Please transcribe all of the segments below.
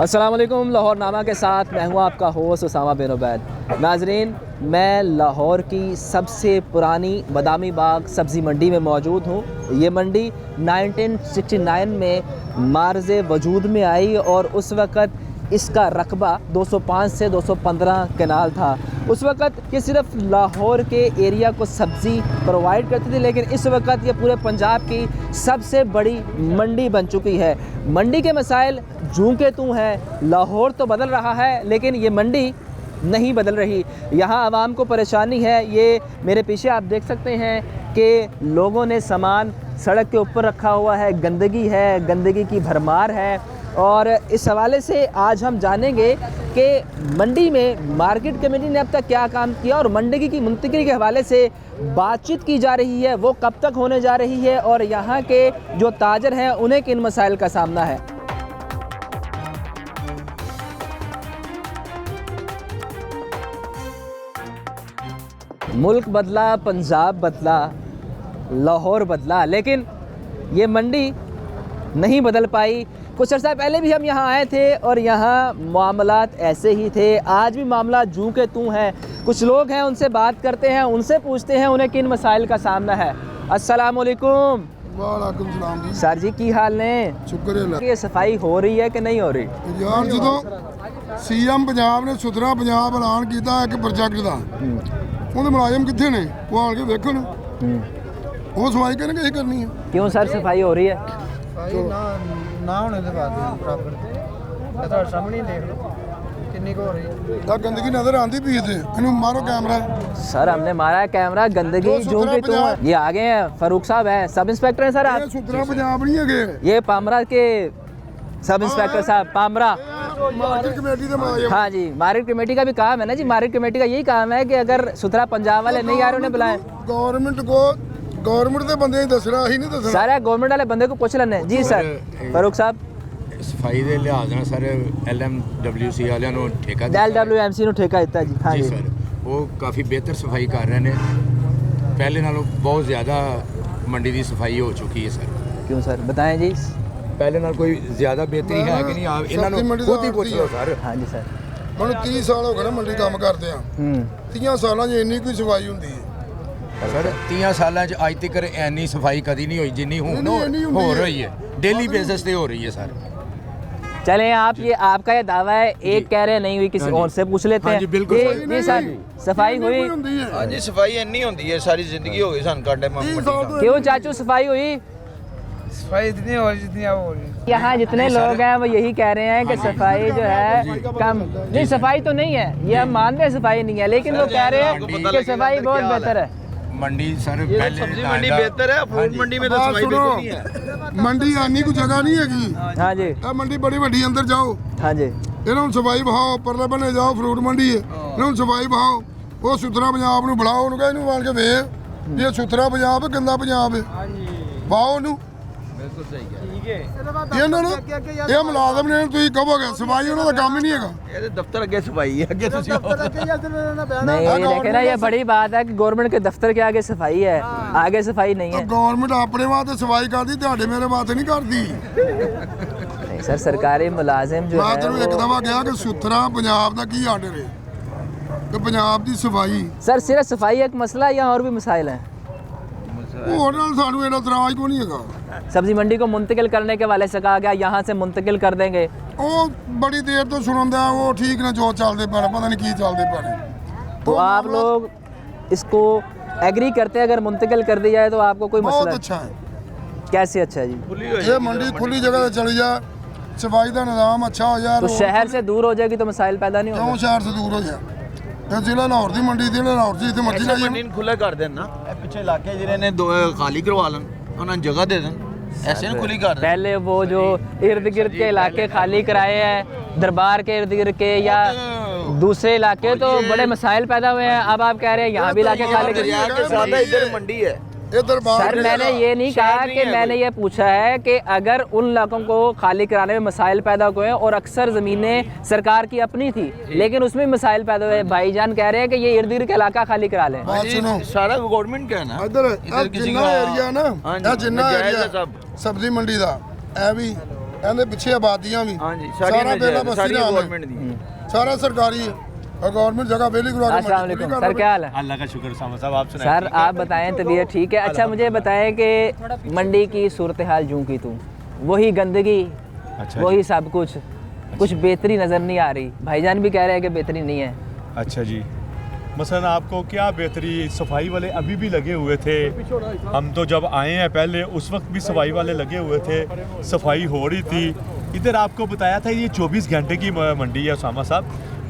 अस्सलाम वालेकुम। लाहौर नामा के साथ मैं हूँ आपका होस्ट उसामा बिन उबैद। नाजरीन, मैं लाहौर की सबसे पुरानी बादामी बाग सब्ज़ी मंडी में मौजूद हूँ। ये मंडी 1969 में मार्ज़ वजूद में आई और उस वक़्त इसका रकबा 205 से 215 कनाल था। उस वक़्त ये सिर्फ लाहौर के एरिया को सब्ज़ी प्रोवाइड करती थी, लेकिन इस वक्त ये पूरे पंजाब की सबसे बड़ी मंडी बन चुकी है। मंडी के मसाइल जूं के तूं हैं। लाहौर तो बदल रहा है लेकिन ये मंडी नहीं बदल रही। यहाँ आवाम को परेशानी है। ये मेरे पीछे आप देख सकते हैं कि लोगों ने सामान सड़क के ऊपर रखा हुआ है, गंदगी की भरमार है। और इस हवाले से आज हम जानेंगे कि मंडी में मार्केट कमेटी ने अब तक क्या काम किया और मंडी की मुंतकिली के हवाले से बातचीत की जा रही है, वो कब तक होने जा रही है और यहाँ के जो ताजर हैं उन्हें किन मसाइल का सामना है। मुल्क बदला, पंजाब बदला, लाहौर बदला, लेकिन ये मंडी नहीं बदल पाई। कुछ अर्सा पहले भी हम यहाँ आए थे और यहाँ मामलात ऐसे ही थे। आज भी मामला जूं के तूं हैं। कुछ लोग हैं, उनसे बात करते हैं, उनसे पूछते हैं उन्हें किन मसाइल का सामना है। अस्सलाम वालेकुम। वालेकुम सलाम जी। सर जी की हाल ने? शुक्र है। ये सफाई हो रही है कि नहीं हो रही? यार जो सीएम पंजाब ने सुथरा पंजाब ऐलान किया है कि प्रोजेक्ट का ਉਹਦੇ ਮੁਲਾਜ਼ਮ ਕਿੱਥੇ ਨੇ? ਉਹ ਆਣ ਕੇ ਵੇਖਣ ਉਹ ਸਫਾਈ ਕਰਨਗੇ ਇਹ ਕਰਨੀ ਹੈ। क्यों सर सफाई हो रही है? ਨਾ ਹੋਣੇ ਦੇ ਬਾਅਦ ਬਰਾਬਰ ਤੇ ਤੁਹਾਡੇ ਸਾਹਮਣੇ ਹੀ ਦੇਖ ਲਓ ਕਿੰਨੀ ਕੁ ਹੋ ਰਹੀ ਹੈ। ਤਾਂ ਗੰਦਗੀ ਨਜ਼ਰ ਆਂਦੀ ਪਈ ਇੱਥੇ। ਇਹਨੂੰ ਮਾਰੋ कैमरा। सर हमने मारा है कैमरा। गंदगी जूं के तूं है। ये आगे हैं फारूक साहब हैं, सब इंस्पेक्टर हैं सर ਇਹ आप। ਸੁਥਰਾ ਪੰਜਾਬ ਨਹੀਂ ਹੈਗੇ। ये पामरा के सब इंस्पेक्टर साहब पामरा। ਮਾਰਕੀਟ ਕਮੇਟੀ ਦੇ ਮੁਲਾਜ਼ਮ। हाँ जी, मार्केट कमेटी का भी काम है ना जी। मार्केट कमेटी का यही काम है कि अगर सुथरा पंजाब वाले नहीं आ रहे उन्हें बुलाएं। गवर्नमेंट ਦੇ ਬੰਦੇ ਹੀ ਦੱਸਣਾ, ਅਸੀਂ ਨਹੀਂ ਦੱਸਣਾ। सारा गवर्नमेंट वाले बंदे को पूछ लेने जी। सर फारूक साहब ਸਫਾਈ ਦੇ ਲਿਹਾਜ਼ ਨਾਲ ਸਰ LMWC ਵਾਲਿਆਂ ਨੂੰ ਠੇਕਾ LWMC ਨੂੰ ਠੇਕਾ ਦਿੱਤਾ ਜੀ। हाँ ਜੀ जी ਸਰ, ਉਹ ਕਾਫੀ ਬਿਹਤਰ ਸਫਾਈ ਕਰ ਰਹੇ ਨੇ। ਪਹਿਲੇ ਨਾਲੋਂ ਬਹੁਤ ਜ਼ਿਆਦਾ ਮੰਡੀ ਦੀ ਸਫਾਈ ਹੋ ਚੁੱਕੀ ਹੈ ਸਰ। क्यों सर बताएं जी। ਪਹਿਲੇ ਨਾਲ ਕੋਈ ਜ਼ਿਆਦਾ ਬਿਹਤਰੀ ਹੈ ਕਿ ਨਹੀਂ? ਆਪ ਇਹਨਾਂ ਨੂੰ ਖੁਦ ਹੀ ਪੁੱਛ ਲਓ ਸਰ। हाँ जी सर। ਮੈਨੂੰ 30 ਸਾਲ ਹੋ ਗਏ ਨਾ ਮੰਡੀ ਕੰਮ ਕਰਦੇ ਆ। 30 ਸਾਲਾਂ 'ਚ ਇੰਨੀ ਕੋਈ ਸਫਾਈ ਹੁੰਦੀ ਹੈ ਸਰ 30 ਸਾਲਾਂ 'ਚ ਅੱਜ ਤੱਕ ਇੰਨੀ ਸਫਾਈ ਕਦੀ ਨਹੀਂ ਹੋਈ ਜਿੰਨੀ ਹੁਣ ਹੋ ਰਹੀ ਹੈ। डेली बेसिस पे हो रही है सर। चले आप, ये आपका ये दावा है, एक कह रहे नहीं हुई, किसी और से पूछ लेते हैं। बिल्कुल ये सर सफाई हुई? हाँ जी, सफाई इन्नी होती है, सारी जिंदगी हो गई सन काटे क्यों चाचू सफाई हुई? सफाई इतनी हो रही जितनी अब हो रही। यहाँ जितने लोग हैं वो यही कह रहे हैं कि सफाई जो है कम नहीं। सफाई तो नहीं है, ये हम मानते हैं सफाई नहीं है, लेकिन वो कह रहे हैं कि सफाई बहुत बेहतर है। मंडी सर पहले सब्जी मंडी बेहतर है, फ्रूट मंडी में तो सफाई बिल्कुल नहीं है। ਮੰਡੀ ਆਨੀ ਕੋਈ ਜਗ੍ਹਾ ਨਹੀਂ ਹੈਗੀ। हाँ जी ਇਹ ਮੰਡੀ ਬੜੀ ਵੱਡੀ ਅੰਦਰ ਜਾਓ, हाँ जी। ਇਹਨਾਂ ਨੂੰ ਸਫਾਈ ਬਹਾਓ। ਪਰਲੇ ਬੰਨੇ ਜਾਓ, ਫਰੂਟ ਮੰਡੀ ਹੈ, ਇਹਨਾਂ ਨੂੰ ਸਫਾਈ ਬਹਾਓ। ਉਹ ਸੁਥਰਾ ਪੰਜਾਬ ਨੂੰ ਬੁਲਾਓ, ਉਹਨੂੰ ਕਹੇ ਇਹਨੂੰ ਆਣ ਕੇ ਵੇਖ ਵੀ ਇਹ ਸੁਥਰਾ ਪੰਜਾਬ ਹੈ ਗੰਦਾ ਪੰਜਾਬ ਹੈ। ਬਹਾਓ ਉਹਨੂੰ। बिल्कुल सही है। ਇਹਨਾਂ ਨੂੰ ਇਹ ਮੁਲਾਜ਼ਮ ਨੇ ਤੁਸੀਂ ਕਹੋਗੇ ਸਫਾਈ ਉਹਨਾਂ ਦਾ ਕੰਮ ਹੀ ਨਹੀਂ ਹੈਗਾ। ये दफ्तर अगे सफाई है, अगे तुसी नहीं ये देखे ना, ये बड़ी बात है कि गवर्नमेंट के दफ्तर के आगे सफाई है, आगे सफाई नहीं है। ਗਵਰਨਮੈਂਟ ਆਪਣੇ ਵਾਸਤੇ ਸਫਾਈ ਕਰਦੀ, ਤੁਹਾਡੇ ਮੇਰੇ ਵਾਸਤੇ ਨਹੀਂ ਕਰਦੀ। नहीं सर, सरकारी मुलाजिम जो ਮੈਂ है ਤੈਨੂੰ ਇੱਕ ਦਫਾ ਕਿਹਾ ਕਿ ਸੁਥਰਾ ਪੰਜਾਬ ਦਾ ਕੀ ਆਰਡਰ ਹੈ ਕਿ ਪੰਜਾਬ ਦੀ ਸਫਾਈ। सर सिर्फ सफाई एक मसला है या और भी मसाइल हैं? ਹੋਰ ਨਾਲ ਸਾਨੂੰ ਇਹਦਾ ਇਤਰਾਜ਼ ਕੋਈ ਨਹੀਂ ਹੈਗਾ। सब्जी मंडी को मुंतकिल करने के वाले से कहा गया यहाँ से मुंतकिल कर देंगे। ਉਹ ਬੜੀ ਦੇਰ ਤੋਂ ਸੁਣਦਾ, ਉਹ ਠੀਕ ਨੇ ਜੋ ਚੱਲਦੇ ਪਏ, ਪਤਾ ਨਹੀਂ ਕੀ ਚੱਲਦੇ ਪਏ। तो आप लोग इसको एग्री करते हैं अगर मुंतकिल कर दी जाए तो आपको कोई ਬਹੁਤ मसला? ਅੱਛਾ ਹੈ। कैसे अच्छा जी? ਇਹ ਮੰਡੀ ਖੁੱਲੀ ਜਗ੍ਹਾ ਤੇ ਚਲੀ ਜਾ, ਸਫਾਈ ਦਾ ਨਿਜ਼ਾਮ ਅੱਛਾ ਹੋ ਜਾਏ। तो शहर से दूर हो जाएगी तो मसाइल पैदा नहीं ਕਿਉਂ होंगे? ਸ਼ਹਿਰ ਤੋਂ ਦੂਰ ਹੋ ਜਾ? ਇਹ ਜ਼ਿਲ੍ਹਾ ਲਾਹੌਰ ਦੀ ਮੰਡੀ, ਜ਼ਿਲ੍ਹਾ ਲਾਹੌਰ ਦੀ ਇੱਥੇ ਮਰਜ਼ੀ ਲਾਈ मंडी खुला कर देना। पिछले इलाके जिन्हें ने खाली करवा लन, उन्हें जगह दे दें, ऐसे नहीं खुली कर दें। पहले वो जो इर्द गिर्द के इलाके खाली कराए हैं, दरबार के इर्द गिर्द के या दूसरे इलाके, तो बड़े मसाइल पैदा हुए हैं। अब आप कह रहे हैं यहाँ भी इलाके खाली कर। दरिया के साथ इधर मंडी है। ਇਹ ਦਰਬਾਰ सर मैंने ये नहीं कहा कि मैंने ये पूछा है कि अगर उन इलाकों को खाली कराने में मसाइल पैदा हुए हैं और अक्सर ज़मीनें सरकार की अपनी थी लेकिन उसमें मसाइल पैदा हुए, भाईजान कह रहे हैं कि ये इर्द गिर्द का इलाका खाली करा लें। ਬਾਤ ਸੁਣੋ, सारा गवर्नमेंट का है ना। ਇੱਧਰ ਇਹ किसी ਜਿੰਨਾ का- ਏਰੀਆ ਨਾ, हाँ ਇਹ जी, ਜਿੰਨਾ जायज़ है ਏਰੀਆ सब। ਸਬਜ਼ੀ ਮੰਡੀ ਦਾ, ਇਹ ਵੀ ਇਹਦੇ ਪਿੱਛੇ ਆਬਾਦੀਆਂ ਵੀ हाँ जी ਸਾਰਾ ਬੇਲਾ ਬਸਤੀ सारी ਦਾ गवर्नमेंट दी ਸਾਰਾ ਸਰਕਾਰੀ ਹੈ और गवर्नमेंट जगह बेली करवा के अस्सलाम मंडी वालेकुम खुली सर, कर क्या हाल है? अल्लाह का शुक्र सामा साहब, आप सुनाएं। सर आप बताएं तबीयत ठीक है? अच्छा मुझे बताएं कि मंडी की सूरत हाल यूं की तूं, वही गंदगी, अच्छा वही सब कुछ बेहतरी नज़र नहीं आ रही। भाईजान भी कह रहे हैं कि बेहतरी नहीं है। अच्छा जी, मसलन आपको क्या बेहतरी, सफाई वाले अभी भी लगे हुए थे। हम तो जब आए हैं पहले उस वक्त भी सफाई वाले लगे हुए थे, सफाई हो रही थी। इधर आपको बताया था ये 24 घंटे की मंडी है उसामा साहब।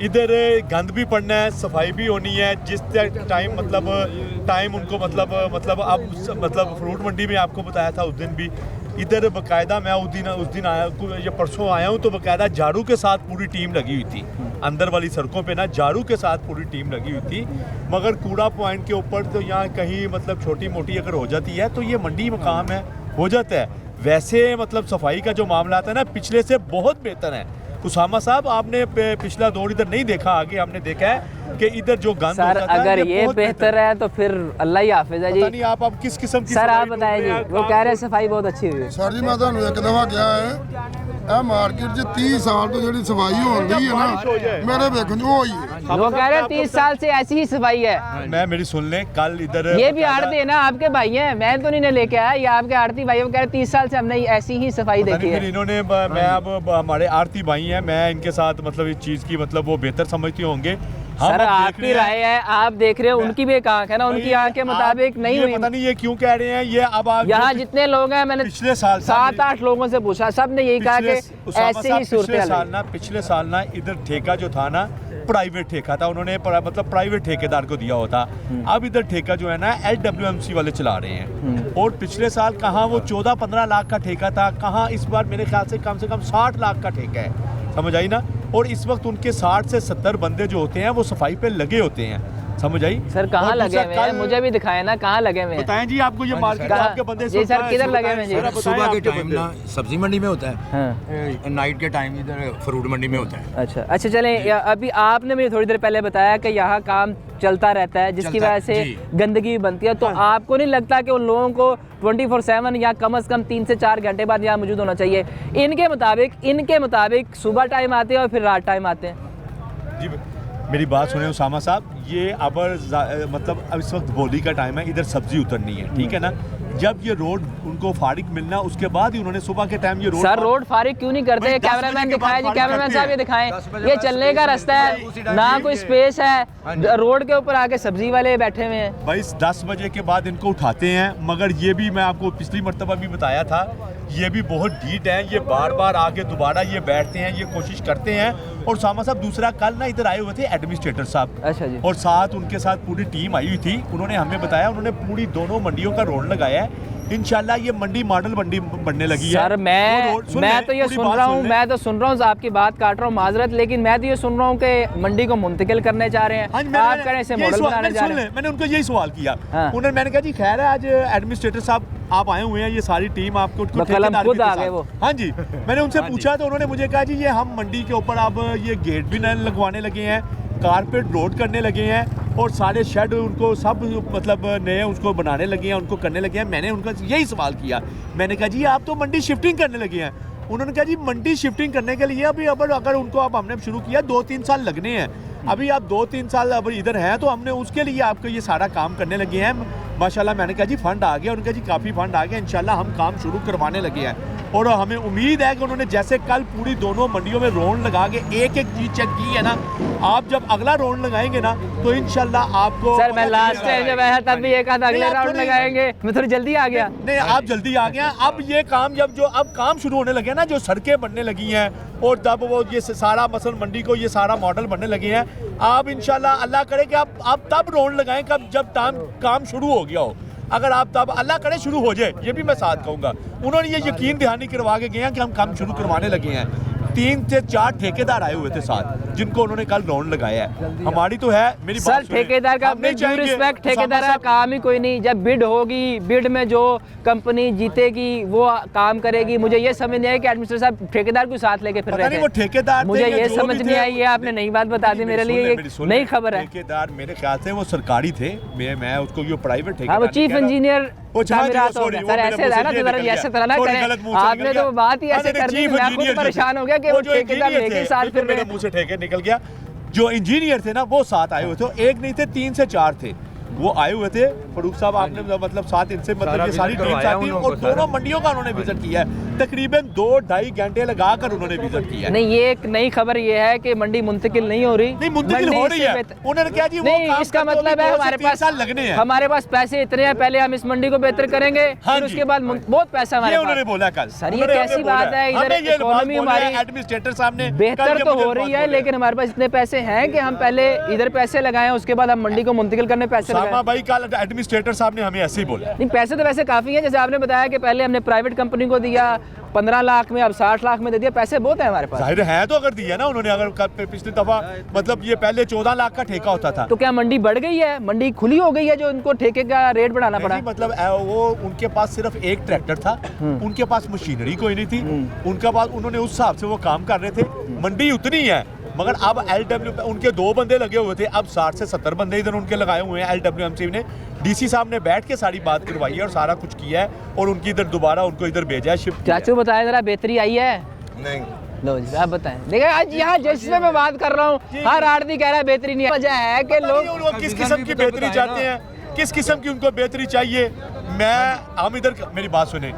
इधर गंद भी पड़ना है, सफाई भी होनी है। जिस टाइम टाइम उनको अब फ्रूट मंडी में आपको बताया था उस दिन भी इधर बाकायदा मैं उस दिन आया या परसों आया हूँ तो बाकायदा झाड़ू के साथ पूरी टीम लगी हुई थी। अंदर वाली सड़कों पे ना झाड़ू के साथ पूरी टीम लगी हुई थी। मगर कूड़ा पॉइंट के ऊपर तो यहाँ कहीं छोटी मोटी अगर हो जाती है तो ये मंडी मकाम है, हो जाता है। वैसे सफाई का जो मामला आता है ना पिछले से बहुत बेहतर है। उसामा साहब आपने पिछला दौर इधर नहीं देखा, आगे हमने देखा है कि इधर जो गंद सर होता था, अगर ये बहुत बेहतर है तो फिर अल्लाह ही हाफिज है जी। पता नहीं आप किस किस्म की सर आप सफाई ढूंढ बताएं रहे जी, हैं, वो कह रहे हैं सफाई बहुत अच्छी हुई है। सर जी मैं ਤੁਹਾਨੂੰ ਇੱਕ ਦਫਾ ਕਿਹਾ ਹੈ ਇਹ ਮਾਰਕੀਟ 'ਚ 30 ਸਾਲ ਤੋਂ ਜਿਹੜੀ ਸਫਾਈ ਹੁੰਦੀ ਹੈ ਨਾ ਮੇਰੇ ਵੇਖਣ 'ਚ ਉਹ ਹੋਈ ਹੈ। वो कह रहे हैं 30 साल से ऐसी ही सफाई है। मैं मेरी सुन लें, कल इधर ये भी आड़ती है ना, आपके भाई हैं, मैं तो नहीं लेके आया, ये आपके आड़ती भाई। वो कह रहे 30 साल से हमने ऐसी ही सफाई पता देखी नहीं है। फिर इन्होंने मैं अब हमारे आरती भाई हैं, मैं इनके साथ इस चीज़ की वो बेहतर समझते होंगे। हम सर अब देख आपकी रहे हैं- राय है, आप देख रहे हो, उनकी भी एक आंख है ना, उनकी आंख के मुताबिक नहीं ये हुई। पता नहीं ये क्यों कह रहे हैं ये अब आप यहाँ जितने लोग हैं मैंने पिछले साल 7-8 लोगों से पूछा, सब ने यही कहा कि ऐसे ही सूरत पिछले साल ना इधर ठेका जो था ना प्राइवेट ठेका था, उन्होंने प्राइवेट ठेकेदार को दिया होता। अब इधर ठेका जो है ना LWMC वाले चला रहे हैं। और पिछले साल कहाँ वो 14-15 लाख का ठेका था, कहाँ इस बार मेरे ख्याल से कम 60 लाख का ठेका है, समझ आई ना। और इस वक्त उनके 60 से 70 बंदे जो होते हैं वो सफाई पे लगे होते हैं, समझ आई। सर कहाँ और लगे दूसरा हुए हैं, मुझे भी दिखाएं ना कहाँ लगे हुए हैं। बताएं जी आपको ये मार्केट कहाँ? आपके बंदे जी सर, किधर लगे हुए हैं जी? जरा बताएं सुबह के आपके टाइम बंदे। ना सब्जी मंडी में होता है, हाँ। नाइट के टाइम इधर फ्रूट मंडी में होता है। अच्छा चलें, अभी आपने मुझे थोड़ी देर पहले बताया कि यहाँ काम चलता रहता है जिसकी चलता वजह है, से जी। गंदगी बनती है। तो आपको नहीं लगता कि उन लोगों को 24/7 या कम से कम 3 से 4 घंटे बाद यहाँ मौजूद होना चाहिए? इनके मुताबिक सुबह टाइम आते हैं और फिर रात टाइम आते हैं। जी मेरी बात सुने उसामा साहब, ये अब अब इस वक्त होली का टाइम है, इधर सब्जी उतरनी है, ठीक है ना। जब ये रोड उनको फारिग मिलना उसके बाद ही उन्होंने सुबह के टाइम ये रोड सर रोड फारिग क्यों नहीं करते? भाई, 10 कैमरामैन बजे के बाद दिखाएं जी, फारिग कैमरामैन करते साहब ये हैं। दिखाएं, 10 बजे ये बाद चलने का रास्ता उसी है टाइम ना, ये कोई है। स्पेस है, हाँ जी। रोड के ऊपर आके सब्जी वाले बैठे हुए हैं। भाई 10 बजे के बाद इनको उठाते हैं। मगर ये भी मैं आपको पिछली मरतबा भी बताया था, ये भी बहुत ढीठ है, ये बार बार आके दोबारा ये बैठते हैं, ये कोशिश करते हैं। और सामा साहब दूसरा, कल ना इधर आए हुए थे एडमिनिस्ट्रेटर साहब, अच्छा जी। और साथ उनके साथ पूरी टीम आई हुई थी। उन्होंने हमें बताया उन्होंने पूरी दोनों मंडियों का रोड लगाया है। इंशाल्लाह ये मंडी मॉडल मंडी बनने लगी है। सर वो मैं रोड- सुन मैं लें, तो ये पूरी सुन बात रहा सुन हूँ, लें। मैं तो सुन रहा हूँ, आपकी बात काट रहा हूँ माजरत, लेकिन मैं तो ये सुन रहा हूँ कि मंडी को मुंतकिल करने जा रहे हाँ हैं, जी, आप कह रहे हैं मॉडल बनाने जा रहे हैं। मैंने उनको यही सवाल किया। हाँ। मैंने कहा जी खैर है, आज एडमिनिस्ट्रेटर साहब आप आए हुए हैं, ये सारी टीम आपको मतलब ठेकेदार खुद के आ साथ। गए वो। हाँ जी, मैंने उनसे पूछा तो उन्होंने मुझे कहा जी ये हम मंडी के ऊपर अब ये गेट भी नए लगवाने लगे हैं, कारपेट रोड करने लगे हैं, और सारे शेड उनको सब नए उसको बनाने लगे हैं, उनको करने लगे हैं। मैंने उनका यही सवाल किया, मैंने कहा जी आप तो मंडी शिफ्टिंग करने लगे हैं। उन्होंने कहा जी मंडी शिफ्टिंग करने के लिए अभी अगर उनको अब हमने शुरू किया 2-3 साल लगने हैं। अभी आप 2-3 साल अब इधर हैं तो हमने उसके लिए आपको ये सारा काम करने लगे हैं माशाल्लाह। मैंने कहा जी फंड आ गया, उनका जी काफ़ी फंड आ गया, इंशाल्लाह हम काम शुरू करवाने लगे हैं। और हमें उम्मीद है कि उन्होंने जैसे कल पूरी दोनों मंडियों में रोड लगा के एक चीज चेक की है ना, आप जब अगला रोड लगाएंगे ना तो इंशाल्लाह आपको। सर मैं लास्ट टाइम जब आया तब भी एक आधा अगले नहीं, आप राउंड थोड़ी- लगाएंगे, मैं थोड़ी जल्दी आ गया। नहीं आप जल्दी आ गए। अब ये काम अब काम शुरू होने लगे ना, जो सड़कें बनने लगी हैं और तब वो ये सारा मसल मंडी को ये सारा मॉडल बनने लगे हैं। आप इंशाल्लाह अल्लाह करे कि आप तब रोड लगाएं जब काम शुरू हो गया हो। अगर आप तब अल्लाह करे शुरू हो जाए, ये भी मैं साथ कहूँगा। उन्होंने ये यकीन दहानी करवा के गए हैं कि हम काम शुरू करवाने लगे हैं। 3 से 4 ठेकेदार आए हुए थे साथ, जिनको उन्होंने कल राउंड लगाया है। हमारी तो है मेरी सर बात सुनिए, ठेकेदार का हम नहीं ड्यू चाहेंगे- रिस्पेक्ट, ठेकेदार का साहब, काम ही कोई नहीं। जब बिड होगी, बिड में जो कंपनी जीतेगी वो काम करेगी। मुझे ये समझ नहीं आई कि एडमिनिस्ट्रेटर साहब ठेकेदार को साथ लेके फिर पता रहे नहीं वो थे। ठेकेदार थे मुझे या ये जो समझ भी नहीं थे, आई, ये आपने नई बात बता दी मेरे लिए, ये नई खबर है। ठेकेदार मेरे ख्याल से वो सरकारी थे, मैं उसको ये प्राइवेट ठेकेदार हाँ, वो नहीं चीफ कह रहा। इंजीनियर वो जहाँ तामीरात जो हो sorry, गया। वो सर मेरे ऐसे मुंह से है ना, ये तो जरा निकल ऐसे गया। तरह ना Sorry, करें। गलत मुंह से आपने निकल तो गया। बात ही ऐसे कर दी, चीफ मैं खुद इंजीनियर थे। परेशान हो गया कि वो जो ठेकेदार इंजीनियर लेके थे, साथ बिल्कुल फिर मेरे रहे। मुंह से ठेके निकल गया। जो इंजीनियर थे ना वो साथ आए हुए थे, एक नहीं थे 3 से 4 थे, वो आए हुए थे। फारूक साहब आपने मतलब साथ इनसे मतलब ये सारी टीम साथी और दोनों मंडियों का उन्होंने विजिट किया है। तकरीबन 2-2.5 घंटे लगाकर उन्होंने विजिट किया है। नहीं, ये एक नई खबर ये है कि मंडी मुंतकिल नहीं हो रही। नहीं, मुंतकिल मंडी हो रही से है। बेहतर- उन्होंने क्या जी वो नहीं, काम इसका करते मतलब हुए है 2 से हमारे 3 पास साल लगने हैं। हमारे पास पैसे इतने हैं, पहले हम इस मंडी को बेहतर करेंगे, हाँ फिर जी। उसके बाद बहुत पैसा हमारे ये पास। उन्होंने बोला कल। सर, ये उन्होंने कैसी हमें बोला बात है? इधर हमें ये इकोनॉमी हमारी एडमिनिस्ट्रेटर साहब ने बेहतर कल तो ये हो मुझे रही बात है, बोले। लेकिन हमारे पास इतने पैसे हैं कि हम पहले इधर पैसे लगाएं, उसके बाद हम मंडी को मुंतकिल करने पैसे सामा लगाएं। भाई कल एडमिनिस्ट्रेटर साहब ने हमें ऐसे ही बोला। नहीं, पैसे तो वैसे काफ़ी हैं। जैसे आपने बताया कि पहले हमने प्राइवेट कंपनी को दिया 15 लाख में, अब 60 लाख में दे दिया। पैसे बहुत हैं हमारे पास। जाहिर है तो अगर दिया ना उन्होंने, अगर पिछली दफा मतलब ये पहले 14 लाख का ठेका होता था तो क्या मंडी बढ़ गई है? मंडी खुली हो गई है जो उनको ठेके का रेट बढ़ाना पड़ा? नहीं, मतलब वो उनके पास सिर्फ एक ट्रैक्टर था, उनके पास मशीनरी कोई नहीं थी, उनके पास उन्होंने उस हिसाब से वो काम कर रहे थे। मंडी उतनी है, मगर अब LW पे उनके 2 बंदे लगे हुए थे, अब 60 से 70 बंदे इधर उनके लगाए हुए हैं। LWMC ने DC साहब ने बैठ के सारी बात करवाई है और सारा कुछ किया है और उनकी इधर दोबारा उनको इधर भेजा है, शिफ्ट किया है। चाचू बताए जरा, बेहतरी आई है? नहीं लो जी, आप बताएं। देखिए आज यहाँ जिससे मैं बात कर रहा हूँ, हर आदमी कह रहा है बेहतरी नहीं है। वजह है कि लोग लोग किस किस्म की बेहतरी चाहते हैं, किस किस्म की उनको बेहतरी चाहिए। हम इधर मेरी बात सुने,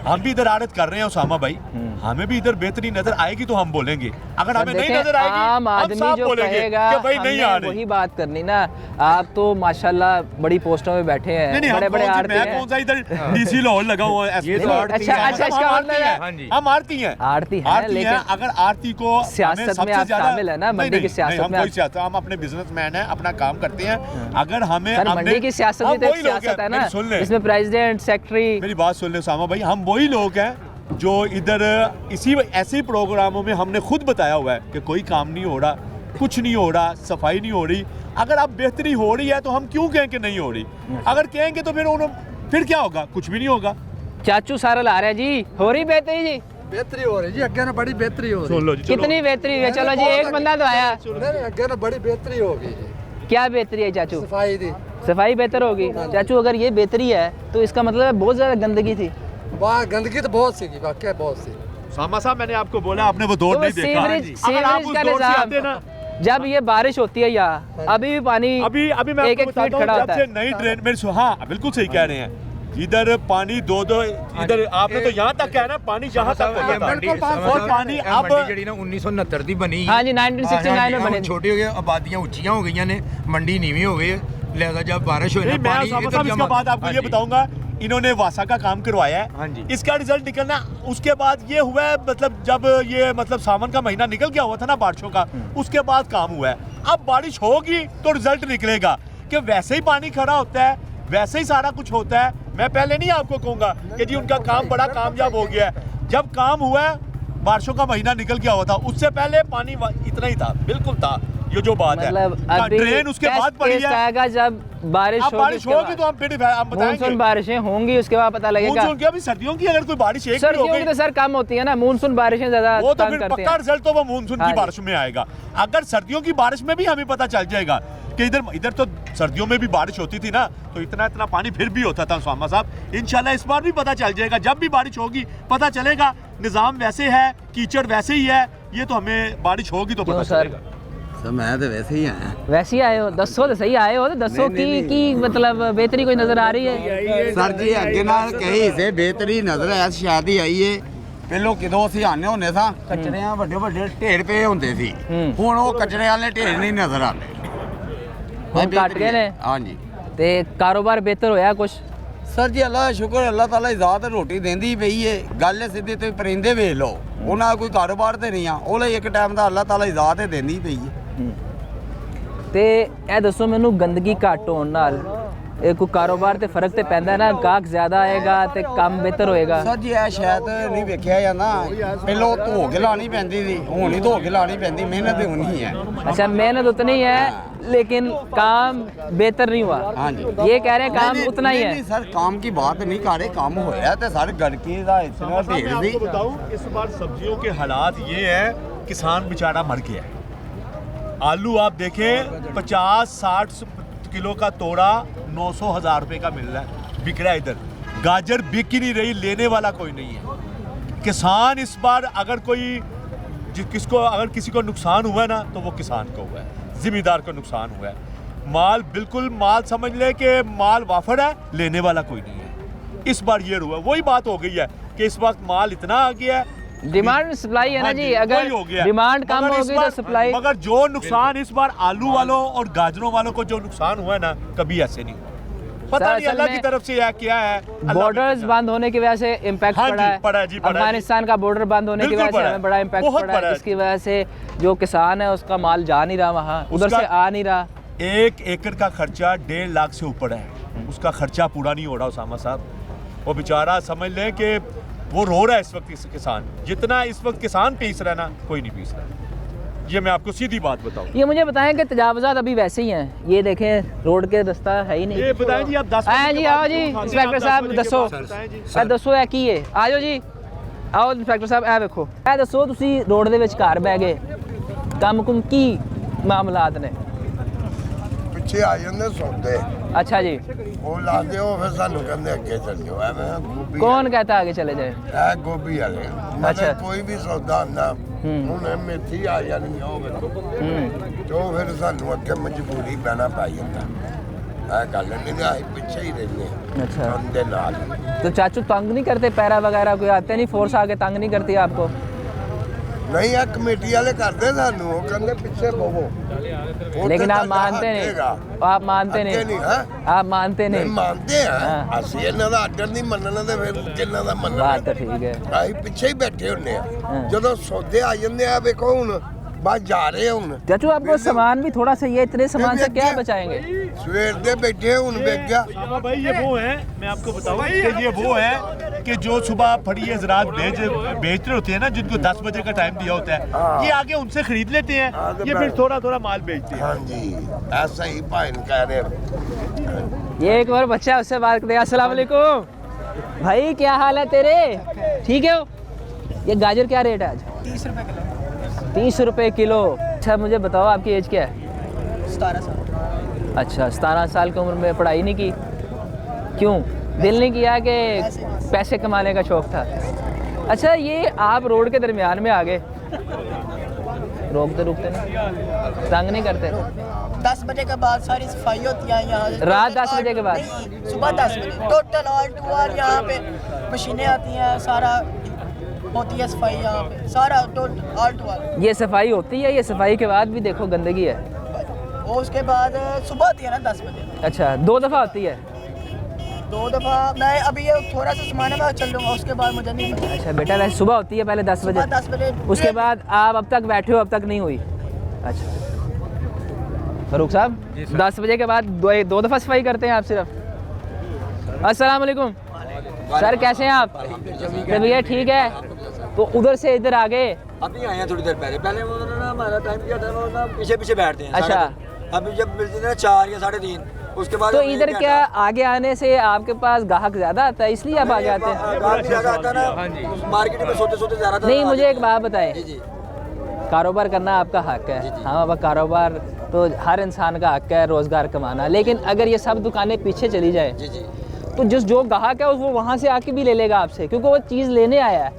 हम भी इधर आड़त कर रहे हैं उसामा भाई, हमें भी इधर बेहतरी नजर आएगी तो हम बोलेंगे, अगर हमें नहीं देखें, नजर आएगी आम हम आदमी साफ जो बोलेंगे कहेगा कि भाई नहीं आ हमने रही। वही बात करनी ना। आप तो माशाल्लाह बड़ी पोस्टों में बैठे हैं, नहीं, बड़े बड़े आड़ती मैं हैं। कौन सा इधर DC लाहौर लगा हुआ है। ये तो नहीं, आड़ती अच्छा है। अच्छा, इसका हम मतलब है हाँ जी। हम आरती हैं, आड़ती है, आरती लेकिन हैं। अगर आरती को सियासत हमें में सबसे आप ज्यादा- शामिल है ना, मंडी नहीं, की सियासत नहीं, हम में कोई आप- सियासत, हम अपने बिजनेसमैन हैं, अपना काम करते हैं। अगर हमें सर हमने- मंडी की सियासत हम भी तो एक वही लोग सियासत है हैं, ना, मेरी सुन ले। इसमें प्रेसिडेंट, सेक्रेटरी। मेरी बात सुन ले उसामा भाई, हम वही लोग हैं जो इधर इसी ऐसे ही प्रोग्रामों में हमने खुद बताया हुआ है कि कोई काम नहीं हो रहा, कुछ नहीं हो रहा, सफाई नहीं हो रही। अगर अब बेहतरी हो रही है तो हम क्यों कहें कि नहीं हो रही? अगर कहेंगे तो फिर क्या होगा? कुछ भी नहीं होगा। चाचू सारा ला रहे हैं जी, हो रही बेहतरी जी? बेहतरी हो रही जी, अगे ना बड़ी बेहतरी हो रही सुन लो जी, चलो। कितनी बेहतरी हुई है? चलो जी, एक बंदा तो आया। नहीं, अगे ना बड़ी बेहतरी होगी जी, क्या बेहतरी है चाचू? सफाई दी सफाई बेहतर होगी। चाचू अगर ये बेहतरी है तो इसका मतलब है बहुत ज्यादा गंदगी थी। वहाँ गंदगी तो बहुत सी वाकई बहुत सी। सामा साहब मैंने आपको बोला, आपने वो दौर तो नहीं देखा। सीवरेज अगर आप उस का दौर से आते निजाम, ना, जब ये बारिश होती है यहाँ, अभी भी पानी अभी मैं एक आपको एक फीट बताता खड़ा हूँ, होता जब है। से नई ट्रेन मेरे हाँ बिल्कुल सही कह रहे हैं, इधर पानी 2-2 इधर आपने तो यहाँ तक है ना, पानी यहाँ तक होता था। और पानी अब ਜਿਹੜੀ ਨਾ 1969 ਦੀ ਬਣੀ हाँ जी, 1969 में बने। छोटी हो गई, आबादियां ऊंचियां हो गई ने, मंडी नीवी हो गई, लिहाजा जब बारिश हो नहीं, मैं पानी साहब इधर इसका जमा- बाद आपको हाँ ये जी। बताऊंगा, इन्होंने वासा का काम करवाया है। हाँ जी। इसका रिजल्ट निकलना उसके बाद ये हुआ है, मतलब जब ये मतलब सावन का महीना निकल गया हुआ था ना बारिशों का, उसके बाद काम हुआ है। अब बारिश होगी तो रिजल्ट निकलेगा कि वैसे ही पानी खड़ा होता है, वैसे ही सारा कुछ होता है। मैं पहले नहीं आपको कहूंगा कि जी उनका काम बड़ा कामयाब हो गया है। जब काम हुआ है, बारिशों का महीना निकल गया हुआ था, उससे पहले पानी इतना ही था, बिल्कुल था। ये जो बात मतलब है, अभी ट्रेन उसके बाद पड़ी टेस्ट है। आएगा जब बारिश अब बारिश होगी तो हम फिर हम मानसून बताएंगे। बारिशें होंगी, उसके बाद पता लगेगा। मानसून की अभी सर्दियों की अगर कोई बारिश एक भी हो सर्दियों की गई तो सर कम होती है ना, मानसून बारिशें ज्यादा वो तो तंग फिर करती पक्का हैं। रिजल्ट तो वो मानसून हाँ की जी। बारिश में आएगा। अगर सर्दियों की बारिश में भी हमें पता चल जाएगा कि इधर तो सर्दियों में भी बारिश होती थी ना, तो इतना पानी फिर भी होता था स्वामा साहब। इंशाल्लाह इस बार भी पता चल जाएगा, जब भी बारिश होगी पता चलेगा। निज़ाम वैसे है, कीचड़ वैसे ही है, ये तो हमें बारिश होगी तो क्यों पता सर? चलेगा। सर मैं तो वैसे ही आया। वैसे ही आए हो, दसो तो सही आए हो, तो दसो की मतलब बेहतरी कोई नजर आ रही है? सर जी ਅੱਗੇ ਨਾਲ ਕਹੀ ਸੇ ਬਿਹਤਰੀ ਨਜ਼ਰ ਆਇਆ ਸ਼ਾਦੀ ਆਈ ਏ। ਪਹਿਲੋਂ ਕਿਦੋਂ ਅਸੀਂ ਆਨੇ ਹੁੰਦੇ ਸਾਂ, ਕਚੜਿਆਂ ਵੱਡੇ ਵੱਡੇ ਢੇਰ ਪਏ ਹੁੰਦੇ ਸੀ। ਹੁਣ ਉਹ ਕਚੜੇ ਵਾਲੇ ਢੇਰ ਨਹੀਂ ਨਜ਼ਰ ਆਉਂਦੇ। ਹੁਣ ਕੱਟ ਗਏ ਨੇ? ਹਾਂਜੀ। ਤੇ ਕਾਰੋਬਾਰ ਬਿਹਤਰ ਹੋਇਆ ਕੁਛ? ਸਰ ਜੀ ਅੱਲਾ ਦਾ ਸ਼ੁਕਰ, ਅੱਲਾ ਤਾਲਾ ਇਜ਼ਾਤ ਰੋਟੀ ਦਿੰਦੀ ਪਈ ਏ। ਗੱਲ ਸਿੱਧੀ ਤੇ ਪਰਿੰਦੇ ਵੇਖ ਲਓ, ਉਹਨਾਂ ਦਾ ਕੋਈ ਕਾਰੋਬਾਰ ਤੇ ਨਹੀਂ ਆ, ਉਹਲੇ ਇੱਕ ਟਾਈਮ ਦਾ ਅੱਲਾ ਤਾਲਾ ਇਜ਼ਾਤ ਹੀ ਦਿੰਦੀ ਪਈ ਏ। ਤੇ ਇਹ ਦੱਸੋ ਮੈਨੂੰ, ਗੰਦਗੀ ਘੱਟ ਹੋਣ ਨਾਲ कोई कारोबार ते फर्क ते पैंदा ना, गाहक ज़्यादा आएगा ते काम बेहतर होएगा। ਸਰ ਜੀ ਇਹ ਸ਼ਾਇਦ ਨਹੀਂ ਵੇਖਿਆ ਜਾਂਦਾ, ਪਹਿਲਾਂ ਧੋ ਕੇ ਲਾਣੀ ਪੈਂਦੀ ਸੀ, ਹੁਣ ਹੀ ਧੋ ਕੇ ਲਾਣੀ ਪੈਂਦੀ, ਮਿਹਨਤ ਹੋਣੀ ਹੈ। अच्छा मेहनत उतनी है लेकिन काम बेहतर नहीं हुआ। हाँ जी। ये कह रहे हैं काम उतना ही है। नहीं सर, काम की बात नहीं कर रहे, काम होया तो सर गड़की का इतना ढेर मैं सी। आपको बताऊं, इस बार सब्जियों के हालात ये है, किसान बेचारा मर गया है। आलू आप देखें 50-60 किलो का तोड़ा 900,000 रुपए का मिल रहा है, बिक रहा है इधर। गाजर बिक ही नहीं रही, लेने वाला कोई नहीं है। किसान इस बार अगर कोई अगर किसी को नुकसान हुआ है ना, तो वो किसान को हुआ है, जिम्मेदार को नुकसान हुआ है। माल बिल्कुल माल समझ ले कि माल वाफर है, लेने वाला कोई नहीं है। इस बार ये हुआ, वही बात हो गई है कि इस वक्त माल इतना आ गया है, डिमांड सप्लाई है ना हाँ जी, अगर वही हो गया है। डिमांड कम मगर इस होगी तो बार- सप्लाई। मगर जो नुकसान इस बार आलू वालों और गाजरों वालों को जो नुकसान हुआ है ना, कभी ऐसे नहीं हुआ। पता सर, नहीं असल अल्लाह में की तरफ से यह क्या है, अल्लाह बॉर्डर्स की बंद होने की वजह से इम्पैक्ट हाँ पड़ा जी, है। पड़ा है जी, पड़ा है जी। अफगानिस्तान का बॉर्डर बंद होने की बिल्कुल वजह से पड़ा है। हमें बड़ा इम्पैक्ट बहुत पड़ा पड़ा है, है। इसकी वजह से जो किसान है उसका माल जा नहीं रहा वहाँ, उधर उसका- से आ नहीं रहा। 1 एकड़ का खर्चा 1.5 लाख से ऊपर है, उसका खर्चा पूरा नहीं हो रहा उसामा साहब। वो बेचारा समझ लें कि वो रो रहा है इस वक्त, इस किसान जितना इस वक्त किसान पीस रहा है ना, कोई नहीं पीस रहा। ये मैं आपको सीधी बात बताऊं। ये मुझे बताएं कि तजावजात अभी वैसे ही हैं, ये देखें रोड के रास्ता है ही नहीं। ये बताएं जी, आप 10 आए जी, आओ जी इंस्पेक्टर साहब दसो ਇਹ ਦੱਸੋ ਇਹ ਕੀ ਹੈ, ਆਜੋ ਜੀ, ਆਓ ਇੰਸਪੈਕਟਰ ਸਾਹਿਬ ਇਹ ਵੇਖੋ, ਇਹ ਦੱਸੋ ਤੁਸੀਂ ਰੋਡ ਦੇ ਵਿੱਚ ਘਰ ਬਹਿ ਗਏ, ਕੰਮ ਕੁਮ ਕੀ ਮਾਮਲਾਤ ਨੇ? ਪਿੱਛੇ ਆ ਜਾਂਦੇ ਸੌਦੇ, अच्छा जी, ਉਹ ਲਾਦੇ ਉਹ ਫਿਰ ਸਾਨੂੰ ਕਹਿੰਦੇ ਅੱਗੇ ਚੱਲ ਜਾਓ। ਐਵੇਂ ਗੋਭੀ कौन कहता है आगे चले जाए? ਇਹ ਗੋਭੀ ਵਾਲੇ ਅੱਛਾ। ਮਤਲਬ ਕੋਈ ਵੀ ਸੌਦਾ ਆਉਂਦਾ, ਹੁਣ ਇਹ ਮੇਥੀ ਆ ਜਾਣੀ ਉਹ ਵੇਖੋ, ਤੇ ਉਹ ਫਿਰ ਸਾਨੂੰ ਅੱਗੇ ਮਜਬੂਰੀ ਪੈਣਾ ਪੈ ਜਾਂਦਾ। ਇਹ ਗੱਲ ਨਹੀਂ ਨਾ, ਅਸੀਂ ਪਿੱਛੇ ਹੀ ਰਹਿੰਦੇ ਹਾਂ अच्छा, ਉਹਦੇ ਨਾਲ। तो चाचू तंग नहीं करते, पैरा वगैरह कोई आते नहीं, फोर्स आके तंग नहीं करती आपको? ਨਹੀਂ ਇਹ ਕਮੇਟੀ ਵਾਲੇ ਕਰਦੇ ਸਾਨੂੰ, ਉਹ ਕਹਿੰਦੇ ਪਿੱਛੇ ਬਵੋ। लेकिन आप मानते नहीं, आप मानते ਅੱਗੇ नहीं, ਹਾਂ आप मानते ਨਹੀਂ नहीं। ਮੰਨਦੇ ਆ ਹਾਂ। ਅਸੀਂ ਇਹਨਾਂ ਦਾ ਆਰਡਰ ਨਹੀਂ ਮੰਨਣਾ ਤੇ ਫਿਰ ਕਿੰਨਾ ਦਾ ਮੰਨਣਾ। बात तो ठीक है। ਅਸੀਂ ਪਿੱਛੇ ਹੀ ਬੈਠੇ ਹੁੰਨੇ ਆ, ਹਾਂ। ਜਦੋਂ ਸੌਦੇ ਆ ਜਾਂਦੇ ਆ ਵੇਖੋ ਹੁਣ ਬਸ ਜਾ ਰਹੇ ਆ ਹੁਣ। चाचू आपको सामान भी थोड़ा सा, ये इतने सामान से क्या बचाएंगे? ਸਵੇਰ ਦੇ ਬੈਠੇ ਹੁਣ ਵੇਖ ਗਿਆ। सामा भाई ये वो है, मैं आपको बताऊं कि ये वो है कि जो सुबह फड़ी हजरात बेच रहे होते हैं ना, जिनको 10 बजे का टाइम दिया होता है, ये आगे उनसे खरीद लेते हैं, हाँ, तो ये फिर थोड़ा थोड़ा माल बेचते हैं। ਹਾਂਜੀ ਐਸਾ ਹੀ ਭਾਈ ਨੂੰ ਕਹਿ ਰਹੇ। ये एक और बच्चा है, उससे बात करते हैं। अस्सलाम वालेकुम भाई, क्या हाल है तेरे? ठीक है हो? ये गाजर क्या रेट है आज? 30 रुपए किलो। 30 रुपए किलो। अच्छा मुझे बताओ आपकी एज क्या है? 17 साल। अच्छा 17 साल की उम्र में पढ़ाई नहीं की, क्यों? दिल नहीं किया कि पैसे कमाने का शौक था? अच्छा ये आप रोड के दरमियान में आ गए, रोकते रुकते नहीं, तंग नहीं करते? 10 बजे के बाद सारी सफाई होती है यहाँ। रात 10 बजे के बाद? नहीं, सुबह 10 बजे टोटल ऑल टू ऑल यहाँ पे मशीनें आती हैं, सारा होती है सफाई यहाँ पे, सारा टोटल ऑल टू ऑल। ये सफाई होती है, ये सफाई के बाद भी देखो गंदगी है। वो उसके बाद सुबह होती है ना 10 बजे, अच्छा 2 दफ़ा होती है? 2 दफ़ा। मैं अभी ये थोड़ा सा सामान है, मैं चल लूँगा, उसके बाद मुझे नहीं पता। अच्छा बेटा, वैसे सुबह होती है पहले 10 बजे, सुबह 10 बजे उसके बाद आप अब तक बैठे हो, अब तक नहीं हुई? अच्छा फरूक साहब, 10 बजे के बाद 2 दफ़ा सफाई करते हैं आप सिर्फ? अस्सलाम वालेकुम सर, कैसे हैं आप? तबीयत ठीक है? तो उधर से इधर आ गए? अभी आए हैं थोड़ी देर पहले उन्होंने ना हमारा टाइम किया था, वो ना पीछे पीछे बैठते हैं। अच्छा। अभी जब मिलते थे ना 4 या 3:30, उसके बाद तो हम इधर ये क्या आगे आने से आपके पास ग्राहक ज़्यादा आता है, इसलिए आप आगे आते हैं? गाहक ज़्यादा आता ना, मार्केट में सोते सोते ज़्यादा था। नहीं, मुझे एक बात बताएं, जी जी कारोबार करना आपका हक है, हाँ अब कारोबार तो हर इंसान का हक है, रोज़गार कमाना, लेकिन अगर ये सब दुकानें पीछे चली जाए जी जी। तो जो ग्राहक है वो वहाँ से आके भी ले लेगा आपसे, क्योंकि वो चीज़ लेने आया है।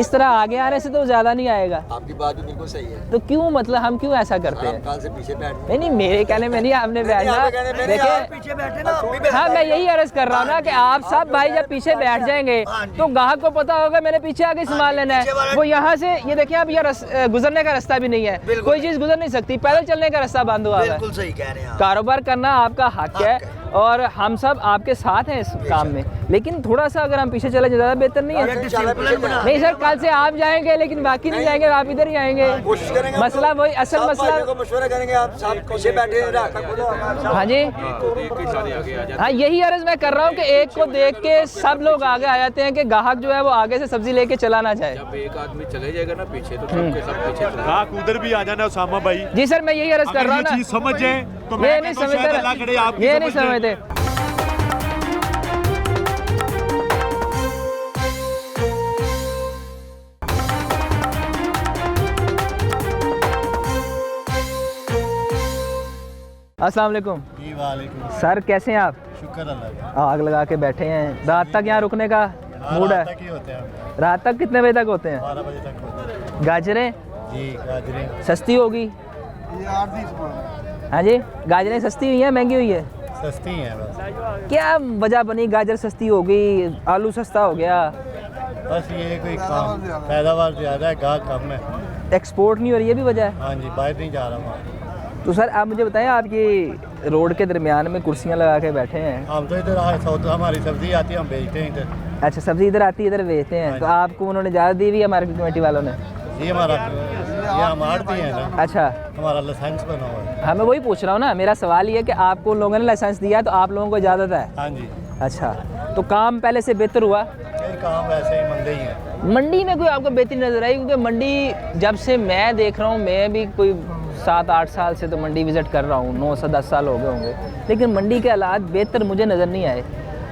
इस तरह आगे आने से तो ज़्यादा नहीं आएगा। आपकी बात भी बिल्कुल सही है। तो क्यों, मतलब हम क्यों ऐसा करते हम हैं? काल से पीछे बैठ नहीं नहीं, मेरे कहने में नहीं, आपने बैठना देखिए। पीछे बैठे ना, हम भी बैठे। हाँ मैं यही अर्ज कर रहा हूँ ना कि आप सब भाई जब पीछे बैठ जाएंगे तो ग्राहक को पता होगा मैंने पीछे आके सामान लेना है। वो यहाँ से ये देखिए, अब ये गुजरने का रास्ता भी नहीं है, कोई चीज़ गुजर नहीं सकती, पैदल चलने का रास्ता बंद हुआ है। बिल्कुल सही कह रहे हैं आप। कारोबार करना आपका हक है और हम सब आपके साथ हैं इस काम में, लेकिन थोड़ा सा अगर हम पीछे चले ज़्यादा बेहतर नहीं है? नहीं सर, कल से आप जाएंगे लेकिन बाकी नहीं जाएंगे, आप इधर ही आएंगे। कोशिश करेंगे। मसला वही, असल मसला मशवरा करेंगे, आप साहब पीछे बैठे हाँ जी, हाँ यही अर्ज मैं कर रहा हूँ कि एक को देख के सब लोग आगे आ जाते हैं कि ग्राहक जो है वो आगे से सब्जी लेके चला ना जाए। जब एक आदमी चले जाएगा ना पीछे तो सबके सब पीछे चले ग्राहक उधर भी आ जाना उसामा भाई। जी सर, मैं यही अर्ज कर रहा हूँ ना, चीज समझ जाए तो ये नहीं समझते, ये नहीं समझते। अस्सलाम वालेकुम। जी वालेकुम सर कैसे हैं आप? शुक्र अल्लाह का। आग लगा के बैठे हैं, रात तक यहाँ रुकने का मूड है? रात तक ही होते हैं, रात तक कितने बजे तक होते हैं? 12 बजे तक होते हैं। गाजरें जी गाजरें सस्ती होगी? ये आरती सामान हाँ जी, गाजरें सस्ती हुई हैं महंगी हुई है? सस्ती हैं बस। क्या वजह बनी गाजर सस्ती हो गई, आलू सस्ता हो गया? बस ये कोई काम, पैदावार ज़्यादा है, गाहक कम है। एक्सपोर्ट नहीं हो रही है, ये भी वजह है? हाँ जी, बाहर नहीं जा रहा माल। तो सर आप मुझे बताएं, आप ये रोड के दरमियान में कुर्सियाँ लगा के बैठे हैं, हम तो इधर आए, सौदा हमारी सब्जी आती है, हम बेचते हैं इधर। अच्छा सब्जी इधर आती है, इधर बेचते हैं, तो आपको उन्होंने इजाज़त दी हुई है मार्केट कमेटी वालों ने? ये हम आड़ती हैं ना, अच्छा, हमारा लाइसेंस बना हुआ है। हाँ मैं वही पूछ रहा हूँ ना, मेरा सवाल ये है कि आपको उन लोगों ने लाइसेंस दिया तो आप लोगों को इजाज़त है? हाँ जी, अच्छा, तो काम पहले से बेहतर हुआ? कई काम वैसे ही मंदे ही हैं। मंडी में कोई आपको बेहतरी नज़र आई? क्योंकि मंडी जब से मैं देख रहा हूँ, मैं भी कोई 7-8 साल से तो मंडी विज़िट कर रहा हूँ, 9 से 10 साल हो गए होंगे, लेकिन मंडी के हालात बेहतर मुझे नज़र नहीं आए।